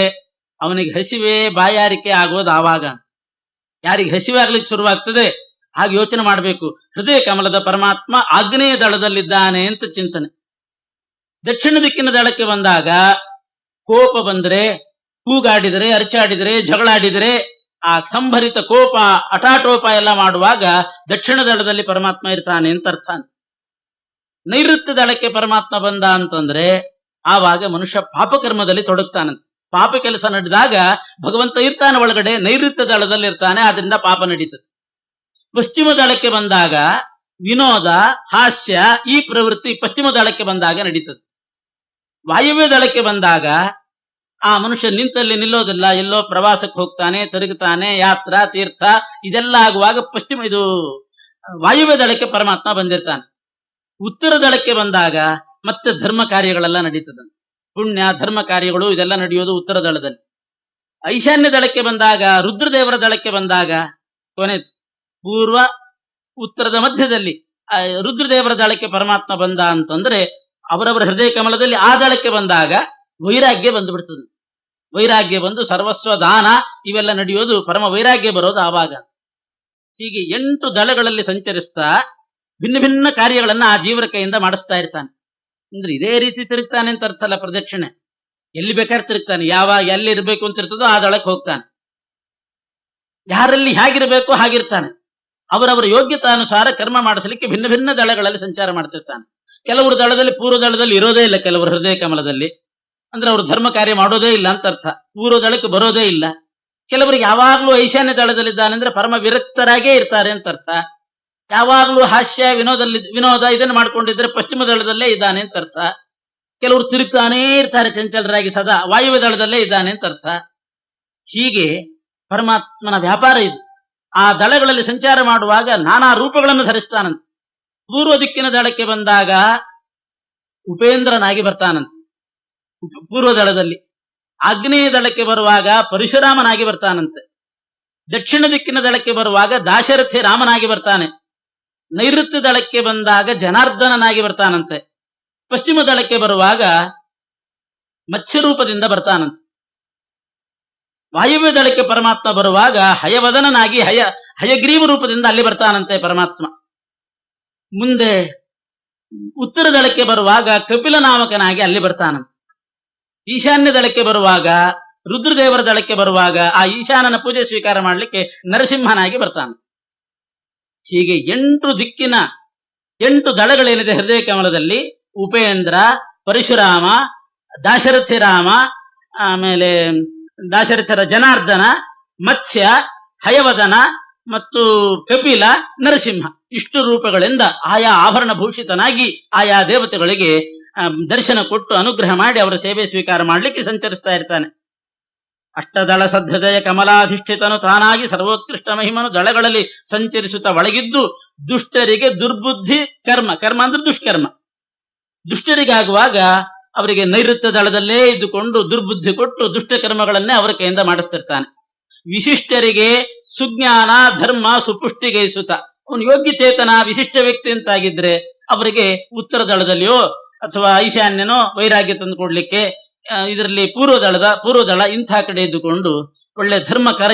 ಅವನಿಗೆ ಹಸಿವೆ ಬಾಯಾರಿಕೆ ಆಗೋದು ಆವಾಗ. ಯಾರಿಗೆ ಹಸಿವೆ ಆಗ್ಲಿಕ್ಕೆ ಶುರುವಾಗ್ತದೆ ಹಾಗೆ ಯೋಚನೆ ಮಾಡಬೇಕು, ಹೃದಯ ಕಮಲದ ಪರಮಾತ್ಮ ಆಗ್ನೇಯ ದಳದಲ್ಲಿದ್ದಾನೆ ಅಂತ ಚಿಂತನೆ. ದಕ್ಷಿಣ ದಿಕ್ಕಿನ ದಳಕ್ಕೆ ಬಂದಾಗ ಕೋಪ ಬಂದ್ರೆ, ಕೂಗಾಡಿದರೆ, ಅರಚಾಡಿದರೆ, ಜಗಳಾಡಿದರೆ, ಆ ಸಂಭರಿತ ಕೋಪ ಅಟಾಟೋಪ ಎಲ್ಲ ಮಾಡುವಾಗ ದಕ್ಷಿಣ ದಳದಲ್ಲಿ ಪರಮಾತ್ಮ ಇರ್ತಾನೆ ಅಂತ ಅರ್ಥ. ನೈಋತ್ಯ ದಳಕ್ಕೆ ಪರಮಾತ್ಮ ಬಂದ ಅಂತಂದ್ರೆ ಆವಾಗ ಮನುಷ್ಯ ಪಾಪಕರ್ಮದಲ್ಲಿ ತೊಡಗ್ತಾನಂತೆ. ಪಾಪ ಕೆಲಸ ನಡೆದಾಗ ಭಗವಂತ ಇರ್ತಾನೆ ಒಳಗಡೆ, ನೈಋತ್ಯ ದಳದಲ್ಲಿ ಇರ್ತಾನೆ, ಆದ್ರಿಂದ ಪಾಪ ನಡೀತದೆ. ಪಶ್ಚಿಮ ದಳಕ್ಕೆ ಬಂದಾಗ ವಿನೋದ, ಹಾಸ್ಯ, ಈ ಪ್ರವೃತ್ತಿ ಪಶ್ಚಿಮ ದಳಕ್ಕೆ ಬಂದಾಗ ನಡೀತದೆ. ವಾಯುವ್ಯ ದಳಕ್ಕೆ ಬಂದಾಗ ಆ ಮನುಷ್ಯ ನಿಂತಲ್ಲಿ ನಿಲ್ಲೋದಿಲ್ಲ, ಎಲ್ಲೋ ಪ್ರವಾಸಕ್ಕೆ ಹೋಗ್ತಾನೆ, ತಿರುಗುತ್ತಾನೆ, ಯಾತ್ರಾ ತೀರ್ಥ ಇದೆಲ್ಲ ಆಗುವಾಗ ಇದು ವಾಯುವ್ಯ ದಳಕ್ಕೆ ಪರಮಾತ್ಮ ಬಂದಿರ್ತಾನೆ. ಉತ್ತರ ದಳಕ್ಕೆ ಬಂದಾಗ ಮತ್ತೆ ಧರ್ಮ ಕಾರ್ಯಗಳೆಲ್ಲ ನಡೀತದೆ. ಪುಣ್ಯ ಧರ್ಮ ಕಾರ್ಯಗಳು ಇದೆಲ್ಲ ನಡೆಯೋದು ಉತ್ತರ ದಳದಲ್ಲಿ. ಈಶಾನ್ಯ ದಳಕ್ಕೆ ಬಂದಾಗ, ರುದ್ರದೇವರ ದಳಕ್ಕೆ ಬಂದಾಗ, ಕೊನೆ ಪೂರ್ವ ಉತ್ತರದ ಮಧ್ಯದಲ್ಲಿ ರುದ್ರದೇವರ ದಳಕ್ಕೆ ಪರಮಾತ್ಮ ಬಂದ ಅಂತಂದ್ರೆ ಅವರವರ ಹೃದಯ ಕಮಲದಲ್ಲಿ ಆ ದಳಕ್ಕೆ ಬಂದಾಗ ವೈರಾಗ್ಯ ಬಂದು ಬಿಡ್ತದೆ. ವೈರಾಗ್ಯ ಬಂದು ಸರ್ವಸ್ವ ದಾನ ಇವೆಲ್ಲ ನಡೆಯೋದು, ಪರಮ ವೈರಾಗ್ಯ ಬರೋದು ಆವಾಗ. ಹೀಗೆ 8 ದಳಗಳಲ್ಲಿ ಸಂಚರಿಸ್ತಾ ಭಿನ್ನ ಭಿನ್ನ ಕಾರ್ಯಗಳನ್ನ ಆ ಜೀವರ ಕೈಯಿಂದ ಮಾಡಿಸ್ತಾ ಇರ್ತಾನೆ. ಅಂದ್ರೆ ಇದೇ ರೀತಿ ತಿರುಗ್ತಾನೆ ಅಂತ ಅರ್ಥ ಅಲ್ಲ. ಪ್ರದಕ್ಷಿಣೆ ಎಲ್ಲಿ ಬೇಕಾದ್ರೆ ತಿರುಗ್ತಾನೆ, ಯಾವಾಗ ಎಲ್ಲಿ ಇರಬೇಕು ಅಂತ ಇರ್ತದೋ ಆ ದಳಕ್ಕೆ ಹೋಗ್ತಾನೆ. ಯಾರಲ್ಲಿ ಹೇಗಿರಬೇಕು ಹಾಗಿರ್ತಾನೆ. ಅವರವರ ಯೋಗ್ಯತಾನುಸಾರ ಕರ್ಮ ಮಾಡಿಸಲಿಕ್ಕೆ ಭಿನ್ನ ಭಿನ್ನ ದಳಗಳಲ್ಲಿ ಸಂಚಾರ ಮಾಡ್ತಿರ್ತಾನೆ. ಕೆಲವರು ದಳದಲ್ಲಿ ಪೂರ್ವ ದಳದಲ್ಲಿ ಇರೋದೇ ಇಲ್ಲ, ಕೆಲವರು ಹೃದಯ ಕಮಲದಲ್ಲಿ, ಅಂದ್ರೆ ಅವರು ಧರ್ಮ ಕಾರ್ಯ ಮಾಡೋದೇ ಇಲ್ಲ ಅಂತ ಅರ್ಥ, ಪೂರ್ವ ದಳಕ್ಕೆ ಬರೋದೇ ಇಲ್ಲ. ಕೆಲವರಿಗೆ ಯಾವಾಗ್ಲೂ ಈಶಾನ್ಯ ದಳದಲ್ಲಿದ್ದಾನೆ ಅಂದ್ರೆ ಪರಮ ವಿರಕ್ತರಾಗೇ ಇರ್ತಾರೆ ಅಂತ ಅರ್ಥ. ಯಾವಾಗ್ಲೂ ಹಾಸ್ಯ ವಿನೋದ ಇದನ್ನು ಮಾಡ್ಕೊಂಡಿದ್ರೆ ಪಶ್ಚಿಮ ದಳದಲ್ಲೇ ಇದ್ದಾನೆ ಅಂತ ಅರ್ಥ. ಕೆಲವರು ತಿರುಗ್ತಾನೇ ಇರ್ತಾರೆ ಚಂಚಲರಾಗಿ, ಸದಾ ವಾಯುವ್ಯ ದಳದಲ್ಲೇ ಇದ್ದಾನೆ ಅಂತ ಅರ್ಥ. ಹೀಗೆ ಪರಮಾತ್ಮನ ವ್ಯಾಪಾರ ಇದು. ಆ ದಳಗಳಲ್ಲಿ ಸಂಚಾರ ಮಾಡುವಾಗ ನಾನಾ ರೂಪಗಳನ್ನು ಧರಿಸ್ತಾನಂತೆ. ಪೂರ್ವ ದಿಕ್ಕಿನ ದಳಕ್ಕೆ ಬಂದಾಗ ಉಪೇಂದ್ರನಾಗಿ ಬರ್ತಾನಂತೆ ಪೂರ್ವ ದಳದಲ್ಲಿ. ಆಗ್ನೇಯ ದಳಕ್ಕೆ ಬರುವಾಗ ಪರಶುರಾಮನಾಗಿ ಬರ್ತಾನಂತೆ. ದಕ್ಷಿಣ ದಿಕ್ಕಿನ ದಳಕ್ಕೆ ಬರುವಾಗ ದಾಶರಥಿ ರಾಮನಾಗಿ ಬರ್ತಾನೆ. ನೈಋತ್ಯ ದಳಕ್ಕೆ ಬಂದಾಗ ಜನಾರ್ದನನಾಗಿ ಬರ್ತಾನಂತೆ. ಪಶ್ಚಿಮ ದಳಕ್ಕೆ ಬರುವಾಗ ಮತ್ಸ್ಯ ರೂಪದಿಂದ ಬರ್ತಾನಂತೆ. ವಾಯುವ್ಯ ದಳಕ್ಕೆ ಪರಮಾತ್ಮ ಬರುವಾಗ ಹಯವದನನಾಗಿ ಹಯಗ್ರೀವ ರೂಪದಿಂದ ಅಲ್ಲಿ ಬರ್ತಾನಂತೆ ಪರಮಾತ್ಮ. ಮುಂದೆ ಉತ್ತರ ದಳಕ್ಕೆ ಬರುವಾಗ ಕಪಿಲ ನಾಮಕನಾಗಿ ಅಲ್ಲಿ ಬರ್ತಾನಂತೆ. ಈಶಾನ್ಯ ದಳಕ್ಕೆ ಬರುವಾಗ ರುದ್ರದೇವರ ದಳಕ್ಕೆ ಬರುವಾಗ ಆ ಈಶಾನನ ಪೂಜೆ ಸ್ವೀಕಾರ ಮಾಡಲಿಕ್ಕೆ ನರಸಿಂಹನಾಗಿ ಬರ್ತಾನೆ. ಹೀಗೆ 8 ದಿಕ್ಕಿನ 8 ದಳಗಳೇನಿದೆ ಹೃದಯ ಕಮಲದಲ್ಲಿ, ಉಪೇಂದ್ರ, ಪರಶುರಾಮ, ದಾಶರಥಿ ರಾಮ, ಆಮೇಲೆ ದಾಶರಥರ ಜನಾರ್ದನ, ಮತ್ಸ್ಯ, ಹಯವದನ ಮತ್ತು ಕಪಿಲ, ನರಸಿಂಹ, ಇಷ್ಟು ರೂಪಗಳಿಂದ ಆಯಾ ಆಭರಣ ಭೂಷಿತನಾಗಿ ಆಯಾ ದೇವತೆಗಳಿಗೆ ದರ್ಶನ ಕೊಟ್ಟು ಅನುಗ್ರಹ ಮಾಡಿ ಅವರ ಸೇವೆ ಸ್ವೀಕಾರ ಮಾಡಲಿಕ್ಕೆ ಸಂಚರಿಸ್ತಾ ಇರ್ತಾನೆ. ಅಷ್ಟದಳ ಸದ್ಹೃದಯ ಕಮಲಾಧಿಷ್ಠಿತನು ತಾನಾಗಿ ಸರ್ವೋತ್ಕೃಷ್ಟ ಮಹಿಮನು ದಳಗಳಲ್ಲಿ ಸಂಚರಿಸುತ್ತಾ ಒಳಗಿದ್ದು ದುಷ್ಟರಿಗೆ ದುರ್ಬುದ್ಧಿ ಕರ್ಮ ಅಂದ್ರೆ ದುಷ್ಕರ್ಮ, ದುಷ್ಟರಿಗಾಗುವಾಗ ಅವರಿಗೆ ನೈಋತ್ಯ ದಳದಲ್ಲೇ ಇದ್ದುಕೊಂಡು ದುರ್ಬುದ್ಧಿ ಕೊಟ್ಟು ದುಷ್ಟ ಕರ್ಮಗಳನ್ನೇ ಅವರ ಕೈಯಿಂದ ಮಾಡಿಸ್ತಿರ್ತಾನೆ. ವಿಶಿಷ್ಟರಿಗೆ ಸುಜ್ಞಾನ ಧರ್ಮ ಸುಪುಷ್ಟಿಗೈಸುತ್ತ, ಅವನು ಯೋಗ್ಯ ಚೇತನ ವಿಶಿಷ್ಟ ವ್ಯಕ್ತಿ ಅಂತಾಗಿದ್ರೆ ಅವರಿಗೆ ಉತ್ತರ ದಳದಲ್ಲಿಯೋ ಅಥವಾ ಈಶಾನ್ಯನೋ ವೈರಾಗ್ಯ ತಂದು ಕೊಡ್ಲಿಕ್ಕೆ, ಇದರಲ್ಲಿ ಪೂರ್ವ ದಳ ಇಂಥ ಕಡೆ ಇದ್ದುಕೊಂಡು ಒಳ್ಳೆ ಧರ್ಮ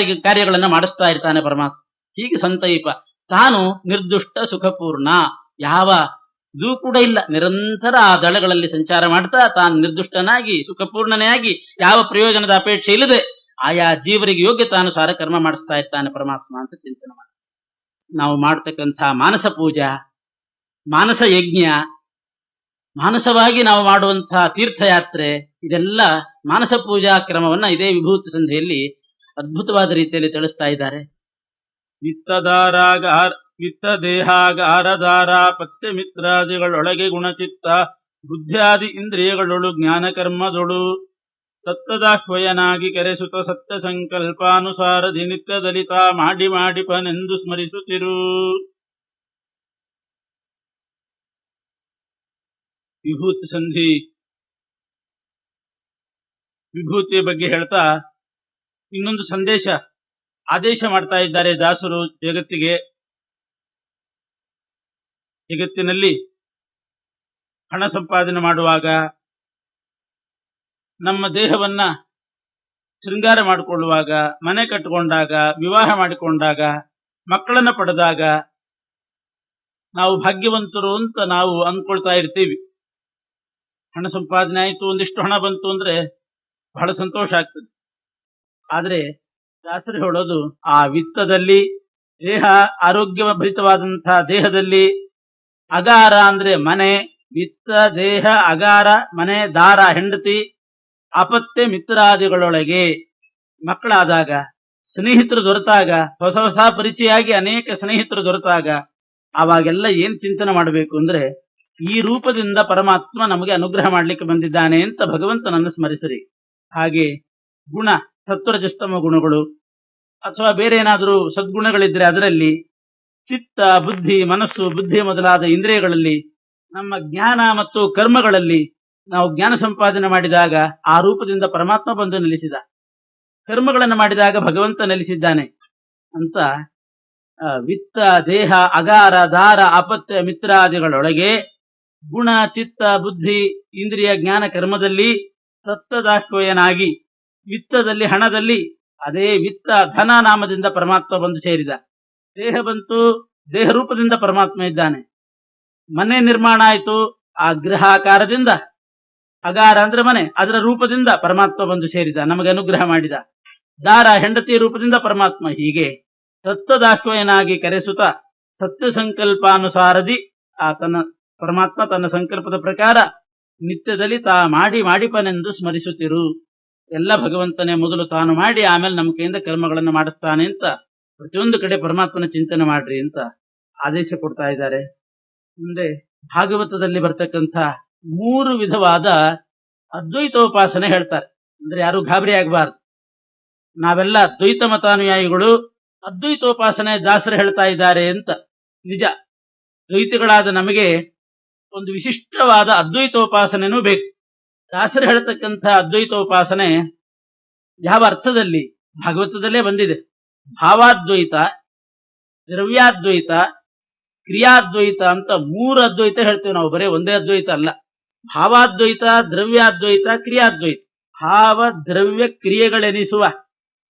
ಕಾರ್ಯಗಳನ್ನ ಮಾಡಿಸ್ತಾ ಇರ್ತಾನೆ ಪರಮಾತ್ಮ. ಹೀಗೆ ಸಂತೈಪ ತಾನು ನಿರ್ದುಷ್ಟ ಸುಖಪೂರ್ಣ, ಯಾವ ಇದು ಕೂಡ ಇಲ್ಲ, ನಿರಂತರ ಆ ದಳಗಳಲ್ಲಿ ಸಂಚಾರ ಮಾಡ್ತಾ ತಾನು ನಿರ್ದುಷ್ಟನಾಗಿ ಸುಖಪೂರ್ಣನೇ ಆಗಿ ಯಾವ ಪ್ರಯೋಜನದ ಅಪೇಕ್ಷೆ ಇಲ್ಲದೆ ಆಯಾ ಜೀವರಿಗೆ ಯೋಗ್ಯತಾನುಸಾರ ಕರ್ಮ ಮಾಡಿಸ್ತಾ ಇರ್ತಾನೆ ಪರಮಾತ್ಮ ಅಂತ ಚಿಂತನೆ ಮಾಡಿ ನಾವು ಮಾಡ್ತಕ್ಕಂಥ ಮಾನಸ ಪೂಜಾ, ಮಾನಸ ಯಜ್ಞ, ಮಾನಸವಾಗಿ ನಾವು ಮಾಡುವಂತಹ ತೀರ್ಥಯಾತ್ರೆ, ಇದೆಲ್ಲ ಮಾನಸ ಪೂಜಾ ಕ್ರಮವನ್ನ ಇದೇ ವಿಭೂತಿ ಸಂಧಿಯಲ್ಲಿ ಅದ್ಭುತವಾದ ರೀತಿಯಲ್ಲಿ ತಿಳಿಸ್ತಾ ಇದ್ದಾರೆ. ವಿತ್ತ ದೇಹಾಗಾರಧಾರ ಪತ್ಯ ಮಿತ್ರಾದಿಗಳೊಳಗೆ ಗುಣಚಿತ್ತ ಬುದ್ಧ್ಯಾದಿ ಇಂದ್ರಿಯಗಳೊಳು ಜ್ಞಾನಕರ್ಮದೊಳು ಸತ್ತದಾಹ್ವಯನಾಗಿ ಕೆರೆಸುತ್ತ ಸತ್ಯ ಸಂಕಲ್ಪಾನುಸಾರದಿ ನಿತ್ಯ ದಲಿತ ಮಾಡಿಪನೆಂದು ಸ್ಮರಿಸುತ್ತಿರು. ವಿಭೂತಿ ಸಂಧಿ ವಿಭೂತಿಯ ಬಗ್ಗೆ ಹೇಳ್ತಾ ಇನ್ನೊಂದು ಸಂದೇಶ ಆದೇಶ ಮಾಡ್ತಾ ಇದ್ದಾರೆ ದಾಸರು ಜಗತ್ತಿಗೆ. ಜಗತ್ತಿನಲ್ಲಿ ಹಣ ಸಂಪಾದನೆ ಮಾಡುವಾಗ, ನಮ್ಮ ದೇಹವನ್ನ ಶೃಂಗಾರ ಮಾಡಿಕೊಳ್ಳುವಾಗ, ಮನೆ ಕಟ್ಟಿಕೊಂಡಾಗ, ವಿವಾಹ ಮಾಡಿಕೊಂಡಾಗ, ಮಕ್ಕಳನ್ನ ಪಡೆದಾಗ ನಾವು ಭಾಗ್ಯವಂತರು ಅಂತ ನಾವು ಅಂದ್ಕೊಳ್ತಾ ಇರ್ತೀವಿ. ಹಣ ಸಂಪಾದನೆ ಆಯಿತು, ಒಂದಿಷ್ಟು ಹಣ ಬಂತು ಅಂದ್ರೆ ಬಹಳ ಸಂತೋಷ ಆಗ್ತದೆ. ಆದ್ರೆ ಶಾಸ್ತ್ರ ಹೇಳೋದು, ಆ ವಿತ್ತದಲ್ಲಿ, ದೇಹ ಆರೋಗ್ಯಭರಿತವಾದಂತಹ ದೇಹದಲ್ಲಿ, ಅಗಾರ ಅಂದ್ರೆ ಮನೆ, ವಿತ್ತ, ದೇಹ, ಅಗಾರ, ಮನೆ, ದಾರ, ಹೆಂಡತಿ, ಅಪತ್ಯ ಮಿತ್ರಾದಿಗಳೊಳಗೆ ಮಕ್ಕಳಾದಾಗ, ಸ್ನೇಹಿತರು ದೊರೆತಾಗ, ಹೊಸ ಹೊಸ ಪರಿಚಯಾಗಿ ಅನೇಕ ಸ್ನೇಹಿತರು ದೊರೆತಾಗ, ಅವಾಗೆಲ್ಲ ಏನ್ ಚಿಂತನೆ ಮಾಡಬೇಕು ಅಂದ್ರೆ, ಈ ರೂಪದಿಂದ ಪರಮಾತ್ಮ ನಮಗೆ ಅನುಗ್ರಹ ಮಾಡ್ಲಿಕ್ಕೆ ಬಂದಿದ್ದಾನೆ ಅಂತ ಭಗವಂತನನ್ನು ಸ್ಮರಿಸಿರಿ. ಹಾಗೆ ಗುಣ, ಸತ್ವರಜಸ್ತಮ ಗುಣಗಳು ಅಥವಾ ಬೇರೆ ಏನಾದರೂ ಸದ್ಗುಣಗಳಿದ್ರೆ ಅದರಲ್ಲಿ, ಚಿತ್ತ, ಬುದ್ಧಿ, ಮನಸ್ಸು, ಬುದ್ಧಿ ಮೊದಲಾದ ಇಂದ್ರಿಯಗಳಲ್ಲಿ, ನಮ್ಮ ಜ್ಞಾನ ಮತ್ತು ಕರ್ಮಗಳಲ್ಲಿ ನಾವು ಜ್ಞಾನ ಸಂಪಾದನೆ ಮಾಡಿದಾಗ ಆ ರೂಪದಿಂದ ಪರಮಾತ್ಮ ಬಂದು ನೆಲೆಸಿದ. ಕರ್ಮಗಳನ್ನು ಮಾಡಿದಾಗ ಭಗವಂತ ನೆಲೆಸಿದ್ದಾನೆ ಅಂತ ವಿತ್ತ, ದೇಹ, ಅಗಾರ, ದಾರ, ಅಪತ್ಯ ಮಿತ್ರಾದಿಗಳೊಳಗೆ ಗುಣ, ಚಿತ್ತ, ಬುದ್ಧಿ, ಇಂದ್ರಿಯ, ಜ್ಞಾನ, ಕರ್ಮದಲ್ಲಿ ಸತ್ತದಾಶ್ವಯನಾಗಿ, ವಿತ್ತದಲ್ಲಿ, ಹಣದಲ್ಲಿ, ಅದೇ ವಿತ್ತ ಧನ ನಾಮದಿಂದ ಪರಮಾತ್ಮ ಬಂದು ಸೇರಿದ. ದೇಹ ಬಂತು, ದೇಹ ರೂಪದಿಂದ ಪರಮಾತ್ಮ ಇದ್ದಾನೆ. ಮನೆ ನಿರ್ಮಾಣ ಆಯಿತು, ಆ ಗೃಹಾಕಾರದಿಂದ, ಅಗಾರ ಅಂದ್ರೆ ಮನೆ, ಅದರ ರೂಪದಿಂದ ಪರಮಾತ್ಮ ಬಂದು ಸೇರಿದ, ನಮಗೆ ಅನುಗ್ರಹ ಮಾಡಿದ. ದಾರ, ಹೆಂಡತಿ ರೂಪದಿಂದ ಪರಮಾತ್ಮ. ಹೀಗೆ ಸತ್ವದಾಶ್ವಯನಾಗಿ ಕರೆಸುತ್ತ ಸತ್ಯ ಸಂಕಲ್ಪಾನುಸಾರದಿ ಪರಮಾತ್ಮ ತನ್ನ ಸಂಕಲ್ಪದ ಪ್ರಕಾರ ನಿತ್ಯದಲ್ಲಿ ತಾ ಮಾಡಿಪನೆಂದು ಸ್ಮರಿಸುತ್ತಿರು. ಎಲ್ಲ ಭಗವಂತನೇ ಮೊದಲು ತಾನು ಮಾಡಿ ಆಮೇಲೆ ನಮ್ಮ ಕೈಯಿಂದ ಕರ್ಮಗಳನ್ನು ಮಾಡುತ್ತಾನೆ ಅಂತ ಪ್ರತಿಯೊಂದು ಕಡೆ ಪರಮಾತ್ಮನ ಚಿಂತನೆ ಮಾಡ್ರಿ ಅಂತ ಆದೇಶ ಕೊಡ್ತಾ ಇದ್ದಾರೆ. ಮುಂದೆ ಭಾಗವತದಲ್ಲಿ ಬರ್ತಕ್ಕಂಥ 3 ವಿಧವಾದ ಅದ್ವೈತೋಪಾಸನೆ ಹೇಳ್ತಾರೆ. ಅಂದ್ರೆ ಯಾರು ಗಾಬರಿ ಆಗಬಾರ್ದು. ನಾವೆಲ್ಲ ದ್ವೈತ ಮತಾನುಯಾಯಿಗಳು, ಅದ್ವೈತೋಪಾಸನೆ ದಾಸರು ಹೇಳ್ತಾ ಇದ್ದಾರೆ ಅಂತ. ನಿಜ, ದ್ವೈತಿಗಳಾದ ನಮಗೆ ಒಂದು ವಿಶಿಷ್ಟವಾದ ಅದ್ವೈತೋಪಾಸನೆನೂ ಬೇಕು. ದಾಸರು ಹೇಳ್ತಕ್ಕಂಥ ಅದ್ವೈತೋಪಾಸನೆ ಯಾವ ಅರ್ಥದಲ್ಲಿ? ಭಾಗವತದಲ್ಲೇ ಬಂದಿದೆ. ಭಾವಾದ್ವೈತ, ದ್ರವ್ಯಾದ್ವೈತ, ಕ್ರಿಯಾದ್ವೈತ ಅಂತ 3 ಅದ್ವೈತ ಹೇಳ್ತೇವೆ ನಾವು. ಬರೀ ಒಂದೇ ಅದ್ವೈತ ಅಲ್ಲ. ಭಾವಾದ್ವೈತ, ದ್ರವ್ಯಾದ್ವೈತ, ಕ್ರಿಯಾದ್ವೈತ. ಭಾವ, ದ್ರವ್ಯ, ಕ್ರಿಯೆಗಳೆನಿಸುವ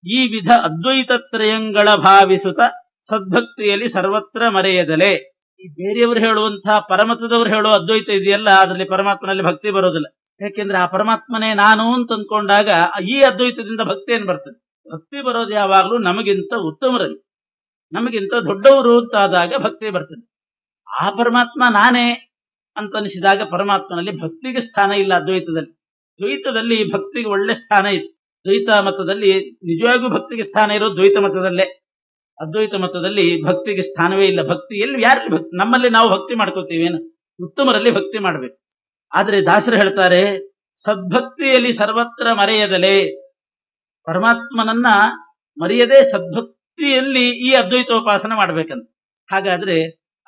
ಈ ವಿಧ ಅದ್ವೈತ ತ್ರಯಂಗಳ ಭಾವಿಸುತ್ತ ಸದ್ಭಕ್ತಿಯಲ್ಲಿ ಸರ್ವತ್ರ ಮರೆಯದಲೆ. ಈ ಬೇರೆಯವರು ಹೇಳುವಂತಹ ಪರಮತದವರು ಹೇಳುವ ಅದ್ವೈತ ಇದೆಯಲ್ಲ, ಅದರಲ್ಲಿ ಪರಮಾತ್ಮನಲ್ಲಿ ಭಕ್ತಿ ಬರೋದಿಲ್ಲ. ಯಾಕೆಂದ್ರೆ ಆ ಪರಮಾತ್ಮನೇ ನಾನು ಅಂತ ಅಂದ್ಕೊಂಡಾಗ ಈ ಅದ್ವೈತದಿಂದ ಭಕ್ತಿ ಏನ್ ಬರ್ತದೆ? ಭಕ್ತಿ ಬರೋದು ಯಾವಾಗಲೂ ನಮಗಿಂತ ಉತ್ತಮರಲ್ಲಿ, ನಮಗಿಂತ ದೊಡ್ಡವರು ಅಂತಾದಾಗ ಭಕ್ತಿ ಬರ್ತದೆ. ಆ ಪರಮಾತ್ಮ ನಾನೇ ಅಂತ ಅನಿಸಿದಾಗ ಪರಮಾತ್ಮನಲ್ಲಿ ಭಕ್ತಿಗೆ ಸ್ಥಾನ ಇಲ್ಲ. ದ್ವೈತದಲ್ಲಿ ಭಕ್ತಿಗೆ ಒಳ್ಳೆ ಸ್ಥಾನ ಇದೆ. ದ್ವೈತ ಮತದಲ್ಲಿ ನಿಜವಾಗಿಯೂ ಭಕ್ತಿಗೆ ಸ್ಥಾನ ಇರೋದು ದ್ವೈತ ಮತದಲ್ಲೇ. ಅದ್ವೈತ ಮತದಲ್ಲಿ ಭಕ್ತಿಗೆ ಸ್ಥಾನವೇ ಇಲ್ಲ. ಭಕ್ತಿ ಎಲ್ಲಿ, ಯಾರಲ್ಲಿ ಭಕ್ತಿ? ನಮ್ಮಲ್ಲಿ ನಾವು ಭಕ್ತಿ ಮಾಡ್ಕೋತೀವೇನು? ಉತ್ತಮರಲ್ಲಿ ಭಕ್ತಿ ಮಾಡಬೇಕು. ಆದ್ರೆ ದಾಸರು ಹೇಳ್ತಾರೆ, ಸದ್ಭಕ್ತಿಯಲ್ಲಿ ಸರ್ವತ್ರ ಮರೆಯದಲೇ. ಪರಮಾತ್ಮನನ್ನ ಮರೆಯದೆ ಸದ್ಭಕ್ತಿಯಲ್ಲಿ ಈ ಅದ್ವೈತೋಪಾಸನೆ ಮಾಡ್ಬೇಕಂತ. ಹಾಗಾದ್ರೆ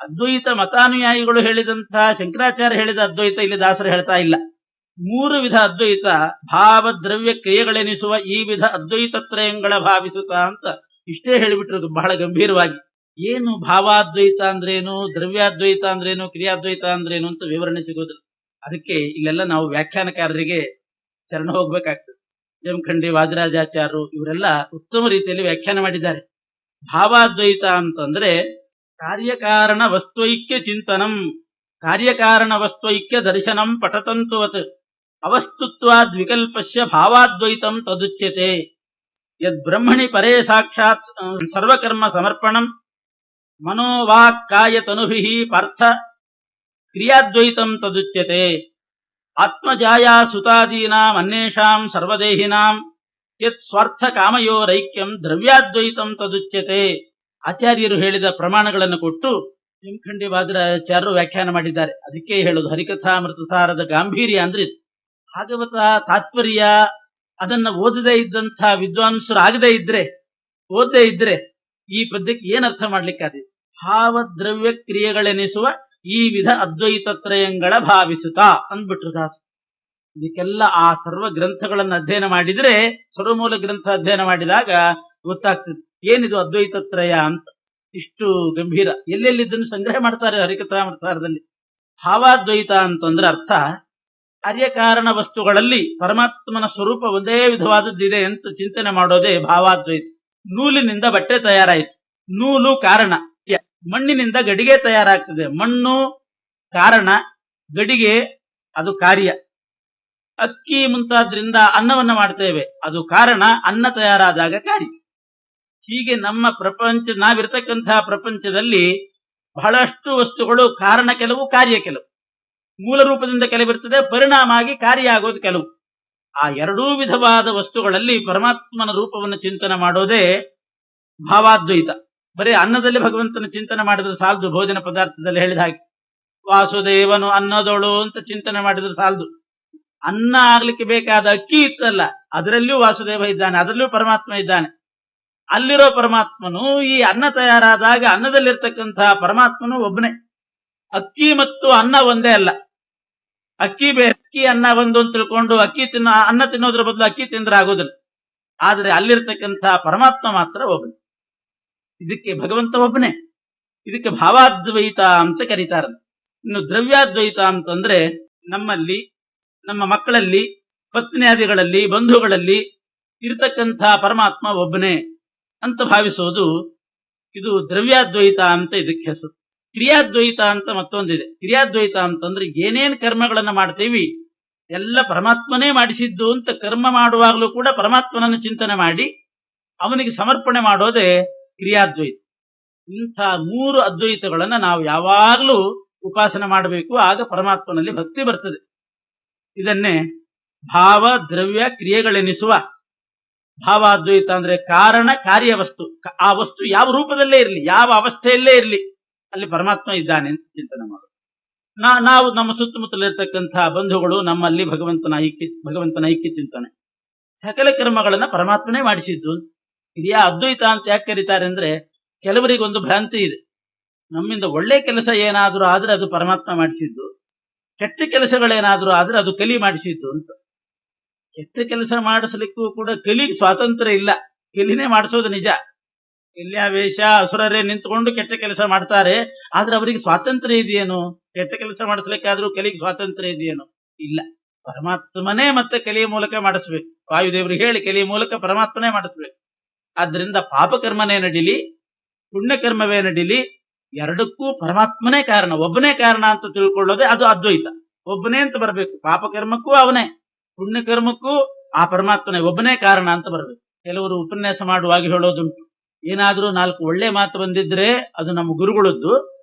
ಅದ್ವೈತ ಮತಾನುಯಾಯಿಗಳು ಹೇಳಿದಂತಹ ಶಂಕರಾಚಾರ್ಯ ಹೇಳಿದ ಅದ್ವೈತ ಇಲ್ಲಿ ದಾಸರು ಹೇಳ್ತಾ ಇಲ್ಲ. 3 ವಿಧ ಅದ್ವೈತ, ಭಾವ, ದ್ರವ್ಯ, ಕ್ರಿಯೆಗಳೆನಿಸುವ ಈ ವಿಧ ಅದ್ವೈತ ತ್ರಯಂಗಳ ಭಾವಿಸುತ್ತ ಅಂತ ಇಷ್ಟೇ ಹೇಳಿಬಿಟ್ರದು ಬಹಳ ಗಂಭೀರವಾಗಿ. ಏನು ಭಾವಾದ್ವೈತ ಅಂದ್ರೇನು, ದ್ರವ್ಯಾದ್ವೈತ ಅಂದ್ರೇನು, ಕ್ರಿಯಾದ್ವೈತ ಅಂದ್ರೇನು ಅಂತ ವಿವರಣೆ ಸಿಗೋದು. ಅದಕ್ಕೆ ಇಲ್ಲೆಲ್ಲ ನಾವು ವ್ಯಾಖ್ಯಾನಕಾರರಿಗೆ ಶರಣ ಹೋಗ್ಬೇಕಾಗ್ತದೆ. ಜಮಖಂಡಿ, ವಾದಿರಾಜಾಚಾರ್ಯರು ಇವರೆಲ್ಲ ಉತ್ತಮ ರೀತಿಯಲ್ಲಿ ವ್ಯಾಖ್ಯಾನ ಮಾಡಿದ್ದಾರೆ. ಭಾವಾದ್ವೈತ ಅಂತಂದ್ರೆ ಕಾರ್ಯಕಾರಣ ವಸ್ತುಐಕ್ಯ ಚಿಂತನಂ, ಕಾರ್ಯಕಾರಣ ವಸ್ತುಐಕ್ಯ ದರ್ಶನಂ ಪಠತಂತುವತ್ ಅವಸ್ತುತ್ವಾದ್ ವಿಕಲ್ಪಸ್ಯ ಭಾವಾದ್ವೈತಂ ತದುಚ್ಯತೆ. ಯದ್ ಬ್ರಹ್ಮಣಿ ಪರೇ ಸಾಕ್ಷಾತ್ ಸರ್ವಕರ್ಮ ಸಮರ್ಪಣಂ ಮನೋವಾಕ್ ಕಾಯ ತನುಭಿಃ ಪಾರ್ಥ ಕ್ರಿಯಾದ್ವೈತಂ ತದುಚ್ಯತೆ. ಆತ್ಮಜಾಯಾ ಸುತಾದೀನಾಂ ಅನ್ಯೇಷಾಂ ಸರ್ವದೇಹಿನಾಂ ಯತ್ ಸ್ವಾರ್ಥ ಕಾಮಯೋರೈಕ್ಯಂ ದ್ರವ್ಯಾದ್ವೈತಂ ತದುಚ್ಯತೆ. ಆಚಾರ್ಯರು ಹೇಳಿದ ಪ್ರಮಾಣಗಳನ್ನು ಕೊಟ್ಟು ಜಮಖಂಡಿ ವಾದಿರಾಜಾಚಾರ್ಯರು ವ್ಯಾಖ್ಯಾನ ಮಾಡಿದ್ದಾರೆ. ಅದಕ್ಕೆ ಹೇಳೋದು ಹರಿಕಥಾಮೃತಸಾರದ ಗಾಂಭೀರ್ಯ ಅಂದ್ರೆ ಭಾಗವತ ತಾತ್ಪರ್ಯ ಅದನ್ನ ಓದದೇ ಇದ್ದಂಥ ವಿದ್ವಾಂಸರು ಆಗದೇ ಇದ್ರೆ, ಓದದೇ ಇದ್ರೆ ಈ ಪದ್ಯಕ್ಕೆ ಏನ್ ಅರ್ಥ ಮಾಡ್ಲಿಕ್ಕಾದೆ? ಭಾವ, ದ್ರವ್ಯ, ಕ್ರಿಯೆಗಳೆನಿಸುವ ಈ ವಿಧ ಅದ್ವೈತ ತ್ರಯಂಗಳ ಭಾವಿಸುತ್ತಾ ಅಂದ್ಬಿಟ್ರು ದಾಸ. ಇದಕ್ಕೆಲ್ಲ ಆ ಸರ್ವ ಗ್ರಂಥಗಳನ್ನು ಅಧ್ಯಯನ ಮಾಡಿದ್ರೆ, ಸರ್ವಮೂಲ ಗ್ರಂಥ ಅಧ್ಯಯನ ಮಾಡಿದಾಗ ಗೊತ್ತಾಗ್ತದೆ ಏನಿದು ಅದ್ವೈತ ತ್ರಯ ಅಂತ. ಇಷ್ಟು ಗಂಭೀರ. ಎಲ್ಲೆಲ್ಲಿ ಇದನ್ನು ಸಂಗ್ರಹ ಮಾಡ್ತಾರೆ ಹರಿಕಥಾಮೃತದಲ್ಲಿ. ಭಾವಾದ್ವೈತ ಅಂತಂದ್ರೆ ಅರ್ಥ ಕಾರ್ಯಕಾರಣ ವಸ್ತುಗಳಲ್ಲಿ ಪರಮಾತ್ಮನ ಸ್ವರೂಪ ಒಂದೇ ವಿಧವಾದದ್ದಿದೆ ಅಂತ ಚಿಂತನೆ ಮಾಡೋದೇ ಭಾವಾದ್ವೈತ. ನೂಲಿನಿಂದ ಬಟ್ಟೆ ತಯಾರಾಯಿತು, ನೂಲು ಕಾರಣ. ಮಣ್ಣಿನಿಂದ ಗಡಿಗೆ ತಯಾರಾಗ್ತದೆ, ಮಣ್ಣು ಕಾರಣ, ಗಡಿಗೆ ಅದು ಕಾರ್ಯ. ಅಕ್ಕಿ ಮುಂತಾದ್ರಿಂದ ಅನ್ನವನ್ನ ಮಾಡ್ತೇವೆ, ಅದು ಕಾರಣ, ಅನ್ನ ತಯಾರಾದಾಗ ಕಾರ್ಯ. ಹೀಗೆ ನಮ್ಮ ಪ್ರಪಂಚ, ನಾವಿರ್ತಕ್ಕಂತಹ ಪ್ರಪಂಚದಲ್ಲಿ ಬಹಳಷ್ಟು ವಸ್ತುಗಳು ಕಾರಣ ಕೆಲವು, ಕಾರ್ಯ ಕೆಲವು. ಮೂಲ ರೂಪದಿಂದ ಕೆಲವಿರ್ತದೆ, ಪರಿಣಾಮ ಆಗಿ ಕಾರ್ಯ ಆಗೋದು ಕೆಲವು. ಆ ಎರಡೂ ವಿಧವಾದ ವಸ್ತುಗಳಲ್ಲಿ ಪರಮಾತ್ಮನ ರೂಪವನ್ನು ಚಿಂತನೆ ಮಾಡೋದೇ ಭಾವಾದ್ವೈತ. ಬರೀ ಅನ್ನದಲ್ಲಿ ಭಗವಂತನ ಚಿಂತನೆ ಮಾಡಿದ್ರೆ ಸಾಲದು. ಭೋಜನ ಪದಾರ್ಥದಲ್ಲಿ ಹೇಳಿದ ಹಾಗೆ ವಾಸುದೇವನು ಅನ್ನದೋಳು ಅಂತ ಚಿಂತನೆ ಮಾಡಿದ್ರೆ ಸಾಲದು. ಅನ್ನ ಆಗ್ಲಿಕ್ಕೆ ಬೇಕಾದ ಅಕ್ಕಿ ಇತ್ತಲ್ಲ, ಅದರಲ್ಲಿಯೂ ವಾಸುದೇವ ಇದ್ದಾನೆ, ಅದರಲ್ಲಿಯೂ ಪರಮಾತ್ಮ ಇದ್ದಾನೆ. ಅಲ್ಲಿರೋ ಪರಮಾತ್ಮನು ಈ ಅನ್ನ ತಯಾರಾದಾಗ ಅನ್ನದಲ್ಲಿರ್ತಕ್ಕಂತಹ ಪರಮಾತ್ಮನು ಒಬ್ಬನೇ. ಅಕ್ಕಿ ಮತ್ತು ಅನ್ನ ಒಂದೇ ಅಲ್ಲ, ಅಕ್ಕಿ ಬೇರೆ, ಅಕ್ಕಿ ಅನ್ನ ಒಂದು ಅಂತ ತಿಳ್ಕೊಂಡು ಅನ್ನ ತಿನ್ನೋದ್ರ ಬದಲು ಅಕ್ಕಿ ತಿಂದ್ರೆ ಆಗೋದಿಲ್ಲ. ಆದ್ರೆ ಅಲ್ಲಿರ್ತಕ್ಕಂತಹ ಪರಮಾತ್ಮ ಮಾತ್ರ ಒಬ್ಬನೇ. ಇದಕ್ಕೆ ಭಗವಂತ ಒಬ್ಬನೇ. ಇದಕ್ಕೆ ಭಾವಾದ್ವೈತ ಅಂತ ಕರೀತಾರೆ. ಇನ್ನು ದ್ರವ್ಯಾದ್ವೈತ ಅಂತಂದ್ರೆ ನಮ್ಮಲ್ಲಿ, ನಮ್ಮ ಮಕ್ಕಳಲ್ಲಿ, ಪತ್ನಿಯಾದಿಗಳಲ್ಲಿ, ಬಂಧುಗಳಲ್ಲಿ ಇರತಕ್ಕಂಥ ಪರಮಾತ್ಮ ಒಬ್ಬನೇ ಅಂತ ಭಾವಿಸೋದು, ಇದು ದ್ರವ್ಯಾದ್ವೈತ ಅಂತ ಇದಕ್ಕೆ ಹೆಸರು. ಕ್ರಿಯಾದ್ವೈತ ಅಂತ ಮತ್ತೊಂದಿದೆ. ಕ್ರಿಯಾದ್ವೈತ ಅಂತಂದ್ರೆ ಏನೇನು ಕರ್ಮಗಳನ್ನ ಮಾಡ್ತೀವಿ ಎಲ್ಲ ಪರಮಾತ್ಮನೇ ಮಾಡಿಸಿದ್ದು ಅಂತ ಕರ್ಮ ಮಾಡುವಾಗಲೂ ಕೂಡ ಪರಮಾತ್ಮನನ್ನು ಚಿಂತನೆ ಮಾಡಿ ಅವನಿಗೆ ಸಮರ್ಪಣೆ ಮಾಡೋದೇ ಕ್ರಿಯಾದ್ವೈತ. ಇಂಥ ಮೂರು ಅದ್ವೈತಗಳನ್ನ ನಾವು ಯಾವಾಗಲೂ ಉಪಾಸನೆ ಮಾಡಬೇಕು, ಆಗ ಪರಮಾತ್ಮನಲ್ಲಿ ಭಕ್ತಿ ಬರ್ತದೆ. ಇದನ್ನೇ ಭಾವ ದ್ರವ್ಯ ಕ್ರಿಯೆಗಳೆನಿಸುವ ಭಾವಾದ್ವೈತ ಅಂದ್ರೆ ಕಾರಣ ಕಾರ್ಯ ವಸ್ತು. ಆ ವಸ್ತು ಯಾವ ರೂಪದಲ್ಲೇ ಇರಲಿ, ಯಾವ ಅವಸ್ಥೆಯಲ್ಲೇ ಇರಲಿ, ಅಲ್ಲಿ ಪರಮಾತ್ಮ ಇದ್ದಾನೆ ಅಂತ ಚಿಂತನೆ ಮಾಡೋದು. ನಾವು ನಮ್ಮ ಸುತ್ತಮುತ್ತಲಿರ್ತಕ್ಕಂತಹ ಬಂಧುಗಳು, ನಮ್ಮಲ್ಲಿ ಭಗವಂತನ ಐಕ್ಯ ಚಿಂತನೆ. ಸಕಲ ಕರ್ಮಗಳನ್ನ ಪರಮಾತ್ಮನೇ ಮಾಡಿಸಿದ್ದು. ಕ್ರಿಯಾ ಅದ್ವೈತ ಅಂತ ಯಾಕೆ ಕರೀತಾರೆ ಅಂದ್ರೆ, ಕೆಲವರಿಗೊಂದು ಭ್ರಾಂತಿ ಇದೆ, ನಮ್ಮಿಂದ ಒಳ್ಳೆ ಕೆಲಸ ಏನಾದರೂ ಆದ್ರೆ ಅದು ಪರಮಾತ್ಮ ಮಾಡಿಸಿದ್ದು, ಕೆಟ್ಟ ಕೆಲಸಗಳೇನಾದರೂ ಆದ್ರೆ ಅದು ಕಲಿ ಮಾಡಿಸಿದ್ದು ಅಂತ. ಕೆಟ್ಟ ಕೆಲಸ ಮಾಡಿಸ್ಲಿಕ್ಕೂ ಕೂಡ ಕಲಿಗೆ ಸ್ವಾತಂತ್ರ್ಯ ಇಲ್ಲ, ಕಲಿನೇ ಮಾಡಿಸೋದು ನಿಜ. ಕಲ್ಯಾವೇಶ ಅಸುರರೇ ನಿಂತ್ಕೊಂಡು ಕೆಟ್ಟ ಕೆಲಸ ಮಾಡ್ತಾರೆ, ಆದ್ರೆ ಅವರಿಗೆ ಸ್ವಾತಂತ್ರ್ಯ ಇದೆಯೇನು? ಕೆಟ್ಟ ಕೆಲಸ ಮಾಡಿಸ್ಲಿಕ್ಕಾದ್ರೂ ಕಲಿಗೆ ಸ್ವಾತಂತ್ರ್ಯ ಇದೆಯೇನು? ಇಲ್ಲ. ಪರಮಾತ್ಮನೇ ಮತ್ತೆ ಕಲಿಯ ಮೂಲಕ ಮಾಡಿಸ್ಬೇಕು. ವಾಯುದೇವರಿಗೆ ಹೇಳಿ ಕಲಿಯ ಮೂಲಕ ಪರಮಾತ್ಮನೇ ಮಾಡಿಸ್ಬೇಕು. ಆದ್ರಿಂದ ಪಾಪಕರ್ಮನೇ ನಡೀಲಿ, ಪುಣ್ಯಕರ್ಮವೇ ನಡೀಲಿ, ಎರಡಕ್ಕೂ ಪರಮಾತ್ಮನೇ ಕಾರಣ, ಒಬ್ಬನೇ ಕಾರಣ ಅಂತ ತಿಳ್ಕೊಳ್ಳೋದೇ ಅದು ಅದ್ವೈತ. ಒಬ್ಬನೇ ಅಂತ ಬರಬೇಕು. ಪಾಪಕರ್ಮಕ್ಕೂ ಅವನೇ, ಪುಣ್ಯಕರ್ಮಕ್ಕೂ ಆ ಪರಮಾತ್ಮನೇ, ಒಬ್ಬನೇ ಕಾರಣ ಅಂತ ಬರಬೇಕು. ಕೆಲವರು ಉಪನ್ಯಾಸ ಮಾಡುವಾಗ ಹೇಳೋದುಂಟು, ಏನಾದ್ರೂ 4 ಒಳ್ಳೆ ಮಾತು ಬಂದಿದ್ರೆ ಅದು ನಮ್ಮ ಗುರುಗಳದ್ದು,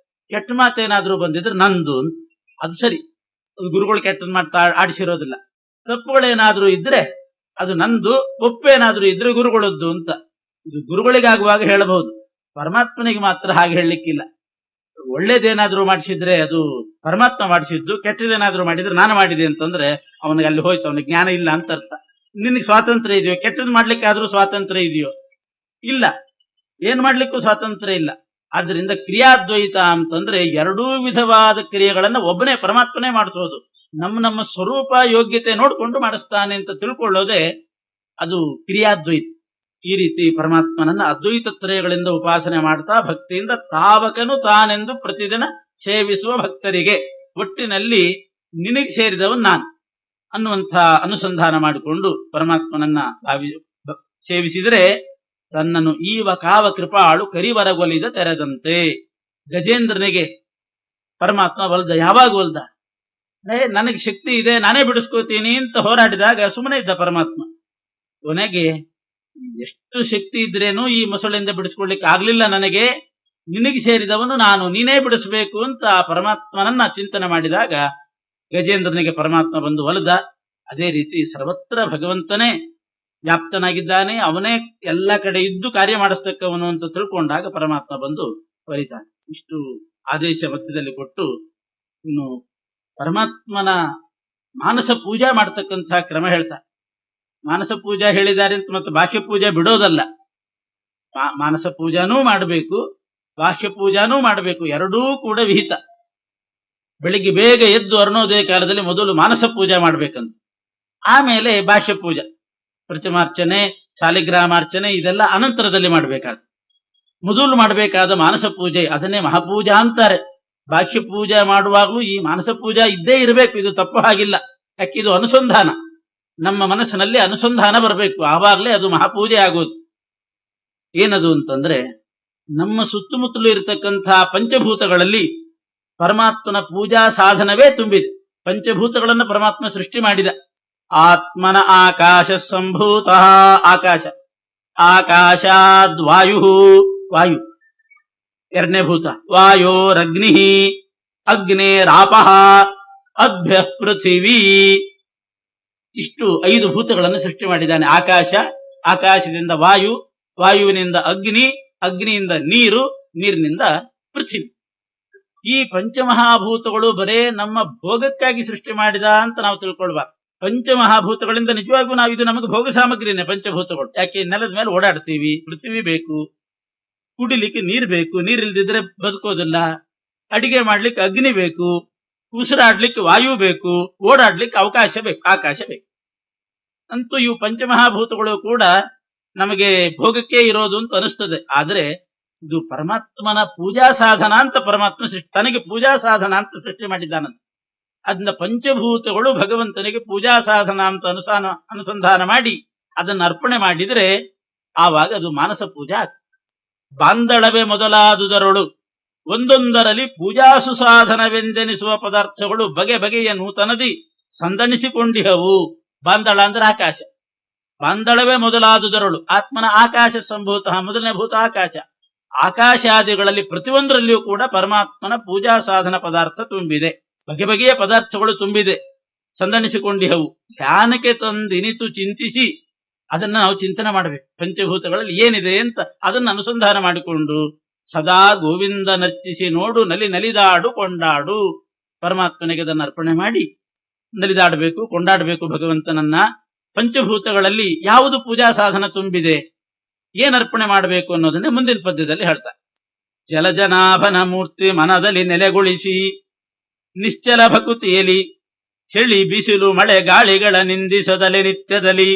ಕೆಟ್ಟ ಮಾತೇನಾದ್ರೂ ಬಂದಿದ್ರೆ ನಂದು ಅಂತ. ಅದು ಸರಿ, ಅದು ಗುರುಗಳು ಕೆಟ್ಟ ಮಾತು ಆಡಿಸಿರೋದಿಲ್ಲ. ತಪ್ಪುಗಳೇನಾದ್ರೂ ಇದ್ರೆ ಅದು ನಂದು, ಒಪ್ಪೇನಾದ್ರೂ ಇದ್ರೆ ಗುರುಗಳದ್ದು ಅಂತ. ಇದು ಗುರುಗಳಿಗಾಗುವಾಗ ಹೇಳಬಹುದು, ಪರಮಾತ್ಮನಿಗೆ ಮಾತ್ರ ಹಾಗೆ ಹೇಳಲಿಕ್ಕಿಲ್ಲ. ಒಳ್ಳೇದೇನಾದ್ರೂ ಮಾಡಿಸಿದ್ರೆ ಅದು ಪರಮಾತ್ಮ ಮಾಡಿಸಿದ್ದು, ಕೆಟ್ಟದೇನಾದ್ರೂ ಮಾಡಿದ್ರೆ ನಾನು ಮಾಡಿದೆ ಅಂತಂದ್ರೆ ಅವನಿಗೆ ಅಲ್ಲಿ ಹೋಯ್ತು, ಅವನಿಗೆ ಜ್ಞಾನ ಇಲ್ಲ ಅಂತ ಅರ್ಥ. ನಿನಗೆ ಸ್ವಾತಂತ್ರ್ಯ ಇದೆಯೋ? ಕೆಟ್ಟದ್ದು ಮಾಡ್ಲಿಕ್ಕೆ ಆದ್ರೂ ಸ್ವಾತಂತ್ರ್ಯ ಇದೆಯೋ? ಇಲ್ಲ. ಏನ್ ಮಾಡ್ಲಿಕ್ಕೂ ಸ್ವಾತಂತ್ರ್ಯ ಇಲ್ಲ. ಆದ್ರಿಂದ ಕ್ರಿಯಾದ್ವೈತ ಅಂತಂದ್ರೆ ಎರಡೂ ವಿಧವಾದ ಕ್ರಿಯೆಗಳನ್ನ ಒಬ್ಬನೇ ಪರಮಾತ್ಮನೇ ಮಾಡಿಸೋದು. ನಮ್ಮ ಸ್ವರೂಪ ಯೋಗ್ಯತೆ ನೋಡ್ಕೊಂಡು ಮಾಡಿಸ್ತಾನೆ ಅಂತ ತಿಳ್ಕೊಳ್ಳೋದೇ ಅದು ಕ್ರಿಯಾದ್ವೈತ. ಈ ರೀತಿ ಪರಮಾತ್ಮನನ್ನ ಅದ್ವೈತ ತ್ರಯಗಳಿಂದ ಉಪಾಸನೆ ಮಾಡ್ತಾ ಭಕ್ತಿಯಿಂದ ತಾವಕನು ತಾನೆಂದು ಪ್ರತಿದಿನ ಸೇವಿಸುವ ಭಕ್ತರಿಗೆ ಒಟ್ಟಿನಲ್ಲಿ ನಿನಗೆ ಸೇರಿದವನು ನಾನು ಅನ್ನುವಂಥ ಅನುಸಂಧಾನ ಮಾಡಿಕೊಂಡು ಪರಮಾತ್ಮನನ್ನ ಸೇವಿಸಿದರೆ ತನ್ನನ್ನು ಈವ ಕಾವ ಕೃಪಾಳು ಕರಿವರಗೊಲಿದ ತೆರೆದಂತೆ. ಗಜೇಂದ್ರನಿಗೆ ಪರಮಾತ್ಮ ಒಲ್ದ. ಯಾವಾಗ ಒಲ್ದ? ನನಗೆ ಶಕ್ತಿ ಇದೆ, ನಾನೇ ಬಿಡಿಸ್ಕೋತೀನಿ ಅಂತ ಹೋರಾಡಿದಾಗ ಸುಮ್ಮನೆ ಇದ್ದ ಪರಮಾತ್ಮ. ಕೊನೆಗೆ ಎಷ್ಟು ಶಕ್ತಿ ಇದ್ರೇನು ಈ ಮೊಸಳಿಂದ ಬಿಡಿಸ್ಕೊಳ್ಲಿಕ್ಕೆ ಆಗ್ಲಿಲ್ಲ ನನಗೆ, ನಿನಗೆ ಸೇರಿದವನು ನಾನು, ನೀನೇ ಬಿಡಿಸ್ಬೇಕು ಅಂತ ಆ ಪರಮಾತ್ಮನನ್ನ ಚಿಂತನೆ ಮಾಡಿದಾಗ ಗಜೇಂದ್ರನಿಗೆ ಪರಮಾತ್ಮ ಬಂದು ಒಲಿದ. ಅದೇ ರೀತಿ ಸರ್ವತ್ರ ಭಗವಂತನೇ ವ್ಯಾಪ್ತನಾಗಿದ್ದಾನೆ, ಅವನೇ ಎಲ್ಲ ಕಡೆ ಇದ್ದು ಕಾರ್ಯ ಮಾಡಿಸ್ತಕ್ಕವನು ಅಂತ ತಿಳ್ಕೊಂಡಾಗ ಪರಮಾತ್ಮ ಬಂದು ಒಲಿತಾನೆ. ಇಷ್ಟು ಆದೇಶ ಮಧ್ಯದಲ್ಲಿ ಕೊಟ್ಟು ಇನ್ನು ಪರಮಾತ್ಮನ ಮಾನಸ ಪೂಜಾ ಮಾಡ್ತಕ್ಕಂಥ ಕ್ರಮ ಹೇಳ್ತಾರೆ. ಮಾನಸ ಪೂಜಾ ಹೇಳಿದ್ದಾರೆ ಅಂತ ಮತ್ತೆ ಬಾಹ್ಯ ಪೂಜಾ ಬಿಡೋದಲ್ಲ. ಮಾನಸ ಪೂಜಾನೂ ಮಾಡಬೇಕು, ಬಾಹ್ಯ ಪೂಜಾನೂ ಮಾಡಬೇಕು, ಎರಡೂ ಕೂಡ ವಿಹಿತ. ಬೆಳಿಗ್ಗೆ ಬೇಗ ಎದ್ದು ಅರುಣೋದಯ ಕಾಲದಲ್ಲಿ ಮೊದಲು ಮಾನಸ ಪೂಜಾ ಮಾಡ್ಬೇಕಂತ, ಆಮೇಲೆ ಬಾಹ್ಯ ಪೂಜಾ, ಪ್ರತಿಮಾರ್ಚನೆ, ಶಾಲಿಗ್ರಾಮಾರ್ಚನೆ ಇದೆಲ್ಲ ಅನಂತರದಲ್ಲಿ ಮಾಡಬೇಕಾದ. ಮೊದಲು ಮಾಡಬೇಕಾದ ಮಾನಸ ಪೂಜೆ, ಅದನ್ನೇ ಮಹಾಪೂಜಾ ಅಂತಾರೆ. ಬಾಹ್ಯ ಪೂಜೆ ಮಾಡುವಾಗಲೂ ಈ ಮಾನಸ ಪೂಜಾ ಇದ್ದೇ ಇರಬೇಕು, ಇದು ತಪ್ಪು ಹಾಗಿಲ್ಲ. ಯಾಕೆ ಇದು ಅನುಸಂಧಾನ, ನಮ್ಮ ಮನಸ್ಸಿನಲ್ಲಿ ಅನುಸಂಧಾನ ಬರಬೇಕು, ಆವಾಗಲೇ ಅದು ಮಹಾಪೂಜೆ ಆಗೋದು. ಏನದು ಅಂತಂದ್ರೆ, ನಮ್ಮ ಸುತ್ತಮುತ್ತಲು ಇರತಕ್ಕಂತಹ ಪಂಚಭೂತಗಳಲ್ಲಿ ಪರಮಾತ್ಮನ ಪೂಜಾ ಸಾಧನವೇ ತುಂಬಿದೆ. ಪಂಚಭೂತಗಳನ್ನು ಪರಮಾತ್ಮ ಸೃಷ್ಟಿ ಮಾಡಿದ. ಆತ್ಮನ ಆಕಾಶ ಸಂಭೂತ, ಆಕಾಶ, ಆಕಾಶಾದ್ವಾಯು, ವಾಯು ಎರಡನೇ ಭೂತ, ವಾಯೋರಗ್ನಿ, ಅಗ್ನೇರಾಪಃ, ಅದ್ಭ್ಯ ಪೃಥಿವೀ. ಇಷ್ಟು 5 ಭೂತಗಳನ್ನು ಸೃಷ್ಟಿ ಮಾಡಿದ್ದಾನೆ. ಆಕಾಶ, ಆಕಾಶದಿಂದ ವಾಯು, ವಾಯುವಿನಿಂದ ಅಗ್ನಿ, ಅಗ್ನಿಯಿಂದ ನೀರು, ನೀರಿನಿಂದ ಪೃಥ್ವಿ. ಈ ಪಂಚಮಹಾಭೂತಗಳು ಬರೇ ನಮ್ಮ ಭೋಗಕ್ಕಾಗಿ ಸೃಷ್ಟಿ ಮಾಡಿದ ಅಂತ ನಾವು ತಿಳ್ಕೊಳ್ಬಾರ್ದು. ಪಂಚಮಹಾಭೂತಗಳಿಂದ ನಿಜವಾಗೂ ನಾವು ಇದು ನಮಗೆ ಭೋಗ ಸಾಮಗ್ರಿನೇ ಪಂಚಭೂತಗಳು. ಯಾಕೆ ನೆಲದ ಮೇಲೆ ಓಡಾಡ್ತೀವಿ, ಪೃಥ್ವಿ ಬೇಕು, ಕುಡಿಲಿಕ್ಕೆ ನೀರು ಬೇಕು, ನೀರಿಲ್ದಿದ್ರೆ ಬದುಕೋದಿಲ್ಲ, ಅಡಿಗೆ ಮಾಡ್ಲಿಕ್ಕೆ ಅಗ್ನಿ ಬೇಕು, ಉಸಿರಾಡ್ಲಿಕ್ಕೆ ವಾಯು ಬೇಕು, ಓಡಾಡ್ಲಿಕ್ಕೆ ಅವಕಾಶ ಬೇಕು, ಆಕಾಶ ಬೇಕು. ಅಂತೂ ಇವು ಪಂಚಮಹಾಭೂತಗಳು ಕೂಡ ನಮಗೆ ಭೋಗಕ್ಕೆ ಇರೋದು ಅಂತ ಅನಿಸ್ತದೆ. ಆದ್ರೆ ಇದು ಪರಮಾತ್ಮನ ಪೂಜಾ ಸಾಧನ ಅಂತ ಪರಮಾತ್ಮ ತನಗೆ ಪೂಜಾ ಸಾಧನ ಅಂತ ಸೃಷ್ಟಿ ಮಾಡಿದ್ದಾನಂತ. ಅದನ್ನ ಪಂಚಭೂತಗಳು ಭಗವಂತನಿಗೆ ಪೂಜಾ ಸಾಧನ ಅಂತ ಅನುಸಂಧಾನ ಮಾಡಿ ಅದನ್ನು ಅರ್ಪಣೆ ಮಾಡಿದರೆ ಆವಾಗ ಅದು ಮಾನಸ ಪೂಜಾ ಆಗ್ತದೆ. ಬಾಂದಳವೆ ಮೊದಲಾದುದರೊಳು ಒಂದೊಂದರಲ್ಲಿ ಪೂಜಾ ಸುಸಾಧನವೆಂದೆನಿಸುವ ಪದಾರ್ಥಗಳು ಬಗೆ ಬಗೆಯ ನೂತನದಿ ಸಂದಣಿಸಿಕೊಂಡಿಹವು. ಬಾಂದಳ ಅಂದ್ರೆ ಆಕಾಶ. ಬಾಂದಳವೇ ಮೊದಲಾದುದರೊಳು, ಆತ್ಮನ ಆಕಾಶ ಸಂಭೂತ, ಮೊದಲನೇ ಭೂತ ಆಕಾಶ. ಆಕಾಶಾದಿಗಳಲ್ಲಿ ಪ್ರತಿಯೊಂದರಲ್ಲಿಯೂ ಕೂಡ ಪರಮಾತ್ಮನ ಪೂಜಾ ಸಾಧನ ಪದಾರ್ಥ ತುಂಬಿದೆ, ಬಗೆ ಬಗೆಯ ಪದಾರ್ಥಗಳು ತುಂಬಿದೆ, ಸಂದಣಿಸಿಕೊಂಡಿಹವು. ಧ್ಯಾನಕ್ಕೆ ತಂದಿನಿತು ಚಿಂತಿಸಿ ಅದನ್ನ ನಾವು ಚಿಂತನೆ ಮಾಡಬೇಕು. ಪಂಚಭೂತಗಳಲ್ಲಿ ಏನಿದೆ ಅಂತ ಅದನ್ನು ಅನುಸಂಧಾನ ಮಾಡಿಕೊಂಡು ಸದಾ ಗೋವಿಂದ ನರ್ಚಿಸಿ ನೋಡು ನಲಿ ನಲಿದಾಡು ಕೊಂಡಾಡು. ಪರಮಾತ್ಮನಿಗೆ ಅದನ್ನು ಅರ್ಪಣೆ ಮಾಡಿ ನಲಿದಾಡಬೇಕು, ಕೊಂಡಾಡಬೇಕು ಭಗವಂತನನ್ನ. ಪಂಚಭೂತಗಳಲ್ಲಿ ಯಾವುದು ಪೂಜಾ ಸಾಧನ ತುಂಬಿದೆ, ಏನ್ ಅರ್ಪಣೆ ಮಾಡಬೇಕು ಅನ್ನೋದನ್ನೇ ಮುಂದಿನ ಪದ್ಯದಲ್ಲಿ ಹೇಳ್ತಾರೆ. ಜಲಜನಾಭನ ಮೂರ್ತಿ ಮನದಲ್ಲಿ ನೆಲೆಗೊಳಿಸಿ ನಿಶ್ಚಲ ಭಕುತಿಯಲಿ ಚಳಿ ಬಿಸಿಲು ಮಳೆ ಗಾಳಿಗಳ ನಿಂದಿಸದಲೆ ನಿತ್ಯದಲ್ಲಿ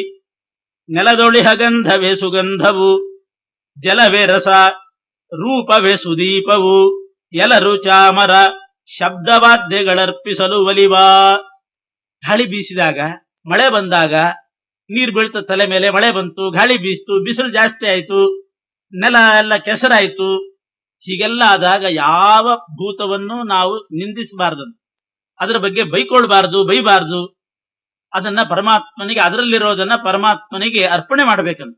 ನೆಲದೊಳಿಹ ಗಂಧವೇ ಸುಗಂಧವು ಜಲವೇ ರಸ ರೂಪವೇ ಸುದೀಪವು ಎಲರು ಚಾಮರ ಶಬ್ದವಾದ್ಯಗಳರ್ಪಿಸಲು ಒಲಿವಾ. ಗಾಳಿ ಬೀಸಿದಾಗ, ಮಳೆ ಬಂದಾಗ, ನೀರು ಬೀಳ್ತ ತಲೆ ಮೇಲೆ, ಮಳೆ ಬಂತು, ಗಾಳಿ ಬೀಸ್ತು, ಬಿಸಿಲು ಜಾಸ್ತಿ ಆಯ್ತು, ನೆಲ ಎಲ್ಲ ಕೆಸರಾಯ್ತು, ಹೀಗೆಲ್ಲ ಆದಾಗ ಯಾವ ಭೂತವನ್ನು ನಾವು ನಿಂದಿಸಬಾರ್ದು, ಅದರ ಬಗ್ಗೆ ಬೈಕೊಳ್ಬಾರ್ದು, ಬೈಬಾರ್ದು. ಅದನ್ನ ಪರಮಾತ್ಮನಿಗೆ, ಅದರಲ್ಲಿರೋದನ್ನ ಪರಮಾತ್ಮನಿಗೆ ಅರ್ಪಣೆ ಮಾಡಬೇಕಂತ.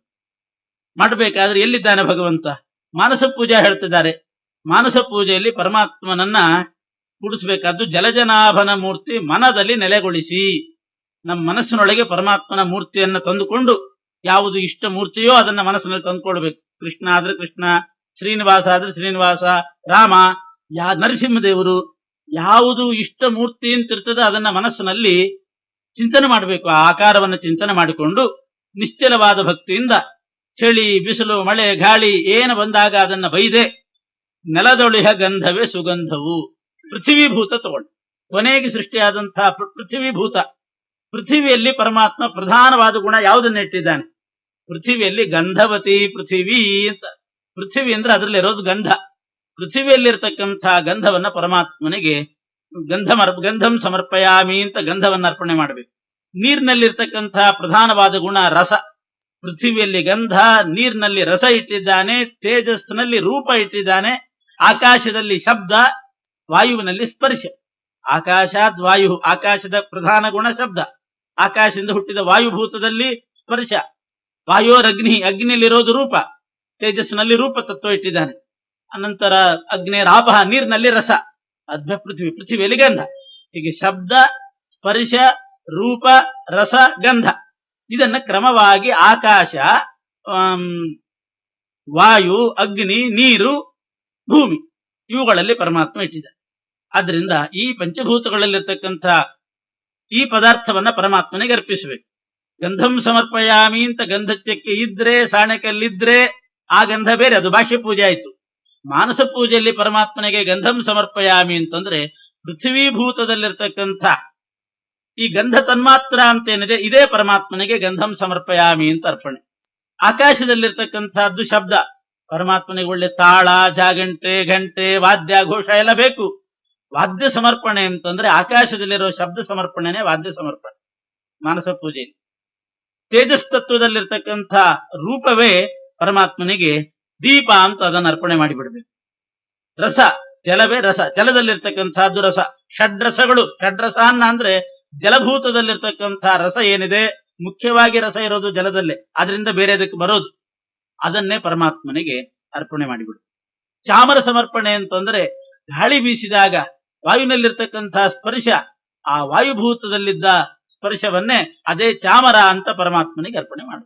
ಮಾಡಬೇಕಾದ್ರೆ ಎಲ್ಲಿದ್ದಾನೆ ಭಗವಂತ? ಮಾನಸ ಪೂಜಾ ಹೇಳ್ತಿದ್ದಾರೆ. ಮಾನಸ ಪೂಜೆಯಲ್ಲಿ ಪರಮಾತ್ಮನನ್ನ ಕೂಡಿಸಬೇಕಾದ್ದು ಜಲಜನಾಭನ ಮೂರ್ತಿ ಮನದಲ್ಲಿ ನೆಲೆಗೊಳಿಸಿ. ನಮ್ಮ ಮನಸ್ಸಿನೊಳಗೆ ಪರಮಾತ್ಮನ ಮೂರ್ತಿಯನ್ನ ತಂದುಕೊಂಡು, ಯಾವುದು ಇಷ್ಟ ಮೂರ್ತಿಯೋ ಅದನ್ನ ಮನಸ್ಸಿನಲ್ಲಿ ತಂದುಕೊಳ್ಬೇಕು. ಕೃಷ್ಣ ಆದ್ರೆ ಕೃಷ್ಣ, ಶ್ರೀನಿವಾಸ ಆದ್ರೆ ಶ್ರೀನಿವಾಸ, ರಾಮ, ನರಸಿಂಹದೇವರು, ಯಾವುದು ಇಷ್ಟ ಮೂರ್ತಿ ಅಂತ ಇರ್ತದೆ ಅದನ್ನ ಮನಸ್ಸಿನಲ್ಲಿ ಚಿಂತನೆ ಮಾಡಬೇಕು. ಆ ಆಕಾರವನ್ನು ಚಿಂತನೆ ಮಾಡಿಕೊಂಡು ನಿಶ್ಚಲವಾದ ಭಕ್ತಿಯಿಂದ ಚಳಿ ಬಿಸಿಲು ಮಳೆ ಗಾಳಿ ಏನು ಬಂದಾಗ ಅದನ್ನ ಬೈದೆ ನೆಲದೊಳಿಹ ಗಂಧವೇ ಸುಗಂಧವು. ಪೃಥ್ವೀಭೂತ ತಗೊಂಡು ಕೊನೆಗೆ ಸೃಷ್ಟಿಯಾದಂತಹ ಪೃಥ್ವೀಭೂತ. ಪೃಥ್ವಿಯಲ್ಲಿ ಪರಮಾತ್ಮ ಪ್ರಧಾನವಾದ ಗುಣ ಯಾವುದನ್ನ ಇಟ್ಟಿದ್ದಾನೆ? ಪೃಥ್ವಿಯಲ್ಲಿ ಗಂಧವತಿ ಪೃಥ್ವಿ ಅಂತ. ಪೃಥ್ವಿ ಅಂದ್ರೆ ಅದರಲ್ಲಿರೋದು ಗಂಧ. ಪೃಥ್ವಿಯಲ್ಲಿರ್ತಕ್ಕಂತಹ ಗಂಧವನ್ನ ಪರಮಾತ್ಮನಿಗೆ ಗಂಧಂ ಸಮರ್ಪಯಾಮಿ ಅಂತ ಗಂಧವನ್ನ ಅರ್ಪಣೆ ಮಾಡಬೇಕು. ನೀರಿನಲ್ಲಿರ್ತಕ್ಕಂತಹ ಪ್ರಧಾನವಾದ ಗುಣ ರಸ. ಪೃಥ್ವಿಯಲ್ಲಿ ಗಂಧ, ನೀರಿನಲ್ಲಿ ರಸ ಇಟ್ಟಿದ್ದಾನೆ, ತೇಜಸ್ಸಿನಲ್ಲಿ ರೂಪ ಇಟ್ಟಿದ್ದಾನೆ, ಆಕಾಶದಲ್ಲಿ ಶಬ್ದ, ವಾಯುವಿನಲ್ಲಿ ಸ್ಪರ್ಶ. ಆಕಾಶಾದ್ ವಾಯು, ಆಕಾಶದ ಪ್ರಧಾನ ಗುಣ ಶಬ್ದ. ಆಕಾಶದಿಂದ ಹುಟ್ಟಿದ ವಾಯುಭೂತದಲ್ಲಿ ಸ್ಪರ್ಶ. ವಾಯೋರಗ್ನಿ, ಅಗ್ನಿಯಲ್ಲಿರೋದು ರೂಪ, ತೇಜಸ್ಸಿನಲ್ಲಿ ರೂಪ ತತ್ವ ಇಟ್ಟಿದ್ದಾನೆ. ಅನಂತರ ಅಗ್ನೇರಾಪ, ನೀರಿನಲ್ಲಿ ರಸ. ಅದ್ಭುತ ಪೃಥ್ವಿ, ಪೃಥ್ವಿಯಲ್ಲಿ ಗಂಧ. ಹೀಗೆ ಶಬ್ದ, ಸ್ಪರ್ಶ, ರೂಪ, ರಸ, ಗಂಧ. ಇದನ್ನ ಕ್ರಮವಾಗಿ ಆಕಾಶ, ವಾಯು, ಅಗ್ನಿ, ನೀರು, ಭೂಮಿ, ಇವುಗಳಲ್ಲಿ ಪರಮಾತ್ಮ ಇಟ್ಟಿದ್ದಾನೆ. ಆದ್ರಿಂದ ಈ ಪಂಚಭೂತಗಳಲ್ಲಿರ್ತಕ್ಕಂಥ ಈ ಪದಾರ್ಥವನ್ನ ಪರಮಾತ್ಮನಿಗೆ ಅರ್ಪಿಸಬೇಕು. ಗಂಧಂ ಸಮರ್ಪಯಾಮಿ ಅಂತ ಗಂಧಕ್ಕೆ ಇದ್ರೆ, ಸಾಣೆಕಲ್ಲಿದ್ರೆ ಆ ಗಂಧ ಬೇರೆ, ಅದು ಬಾಹ್ಯ ಪೂಜೆ ಆಯ್ತು. ಮಾನಸ ಪೂಜೆಯಲ್ಲಿ ಪರಮಾತ್ಮನಿಗೆ ಗಂಧಂ ಸಮರ್ಪಯಾಮಿ ಅಂತಂದ್ರೆ ಪೃಥ್ವೀಭೂತದಲ್ಲಿರ್ತಕ್ಕಂಥ ಈ ಗಂಧ ತನ್ಮಾತ್ರ ಅಂತೇನಿದೆ, ಇದೇ ಪರಮಾತ್ಮನಿಗೆ ಗಂಧಂ ಸಮರ್ಪಯಾಮಿ ಅಂತ ಅರ್ಪಣೆ. ಆಕಾಶದಲ್ಲಿರ್ತಕ್ಕಂಥದ್ದು ಶಬ್ದ, ಪರಮಾತ್ಮನಿಗೆ ಒಳ್ಳೆ ತಾಳ, ಜಾಗಂಟೆ, ಗಂಟೆ, ವಾದ್ಯ, ಘೋಷ ಎಲ್ಲ ಬೇಕು. ವಾದ್ಯ ಸಮರ್ಪಣೆ ಅಂತಂದ್ರೆ ಆಕಾಶದಲ್ಲಿರೋ ಶಬ್ದ ಸಮರ್ಪಣೆನೇ ವಾದ್ಯ ಸಮರ್ಪಣೆ ಮಾನಸ ಪೂಜೆಯಲ್ಲಿ. ತೇಜಸ್ ತತ್ವದಲ್ಲಿರ್ತಕ್ಕಂಥ ರೂಪವೇ ಪರಮಾತ್ಮನಿಗೆ ದೀಪ ಅಂತ ಅದನ್ನು ಅರ್ಪಣೆ ಮಾಡಿಬಿಡ್ಬೇಕು. ರಸ, ಜಲವೇ ರಸ, ಜಲದಲ್ಲಿರ್ತಕ್ಕಂಥದ್ದು ರಸ. ಷಡ್ರಸಗಳು, ಷಡ್ರಸ ಅಂದ್ರೆ ಜಲಭೂತದಲ್ಲಿರ್ತಕ್ಕಂಥ ರಸ ಏನಿದೆ, ಮುಖ್ಯವಾಗಿ ರಸ ಇರೋದು ಜಲದಲ್ಲೇ, ಅದರಿಂದ ಬೇರೆ ಅದಕ್ಕೆ ಬರೋದು, ಅದನ್ನೇ ಪರಮಾತ್ಮನಿಗೆ ಅರ್ಪಣೆ ಮಾಡಿಬಿಡು. ಚಾಮರ ಸಮರ್ಪಣೆ ಅಂತಂದ್ರೆ ಗಾಳಿ ಬೀಸಿದಾಗ ವಾಯುವಿನಲ್ಲಿರ್ತಕ್ಕಂಥ ಸ್ಪರ್ಶ, ಆ ವಾಯುಭೂತದಲ್ಲಿದ್ದ ಸ್ಪರ್ಶವನ್ನೇ ಅದೇ ಚಾಮರ ಅಂತ ಪರಮಾತ್ಮನಿಗೆ ಅರ್ಪಣೆ ಮಾಡು.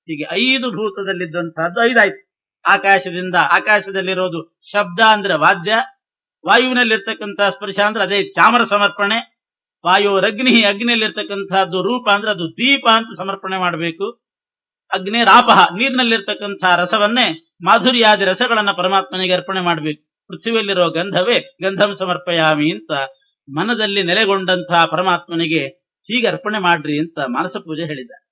ಹೀಗೆ 5 ಭೂತದಲ್ಲಿದ್ದಂತಹದ್ದು 5 ಆಯ್ತು. ಆಕಾಶದಿಂದ, ಆಕಾಶದಲ್ಲಿರೋದು ಶಬ್ದ ಅಂದ್ರೆ ವಾದ್ಯ, ವಾಯುವಿನಲ್ಲಿರ್ತಕ್ಕಂಥ ಸ್ಪರ್ಶ ಅಂದ್ರೆ ಅದೇ ಚಾಮರ ಸಮರ್ಪಣೆ, ವಾಯುರಗ್ನಿ, ಅಗ್ನಿಯಲ್ಲಿರ್ತಕ್ಕಂಥದ್ದು ರೂಪ ಅಂದ್ರೆ ಅದು ದೀಪ ಅಂತ ಸಮರ್ಪಣೆ ಮಾಡಬೇಕು. ಅಗ್ನೇರಾಪಹ, ನೀರಿನಲ್ಲಿರ್ತಕ್ಕಂಥ ರಸವನ್ನೇ ಮಾಧುರ್ಯಾದಿ ರಸಗಳನ್ನ ಪರಮಾತ್ಮನಿಗೆ ಅರ್ಪಣೆ ಮಾಡಬೇಕು. ಪೃಥ್ವಿಯಲ್ಲಿರೋ ಗಂಧವೇ ಗಂಧಂ ಸಮರ್ಪಯಾಮಿ ಅಂತ ಮನದಲ್ಲಿ ನೆಲೆಗೊಂಡಂತಹ ಪರಮಾತ್ಮನಿಗೆ ಹೀಗೆ ಅರ್ಪಣೆ ಮಾಡ್ರಿ ಅಂತ ಮಾನಸ ಪೂಜೆ ಹೇಳಿದ್ದಾರೆ.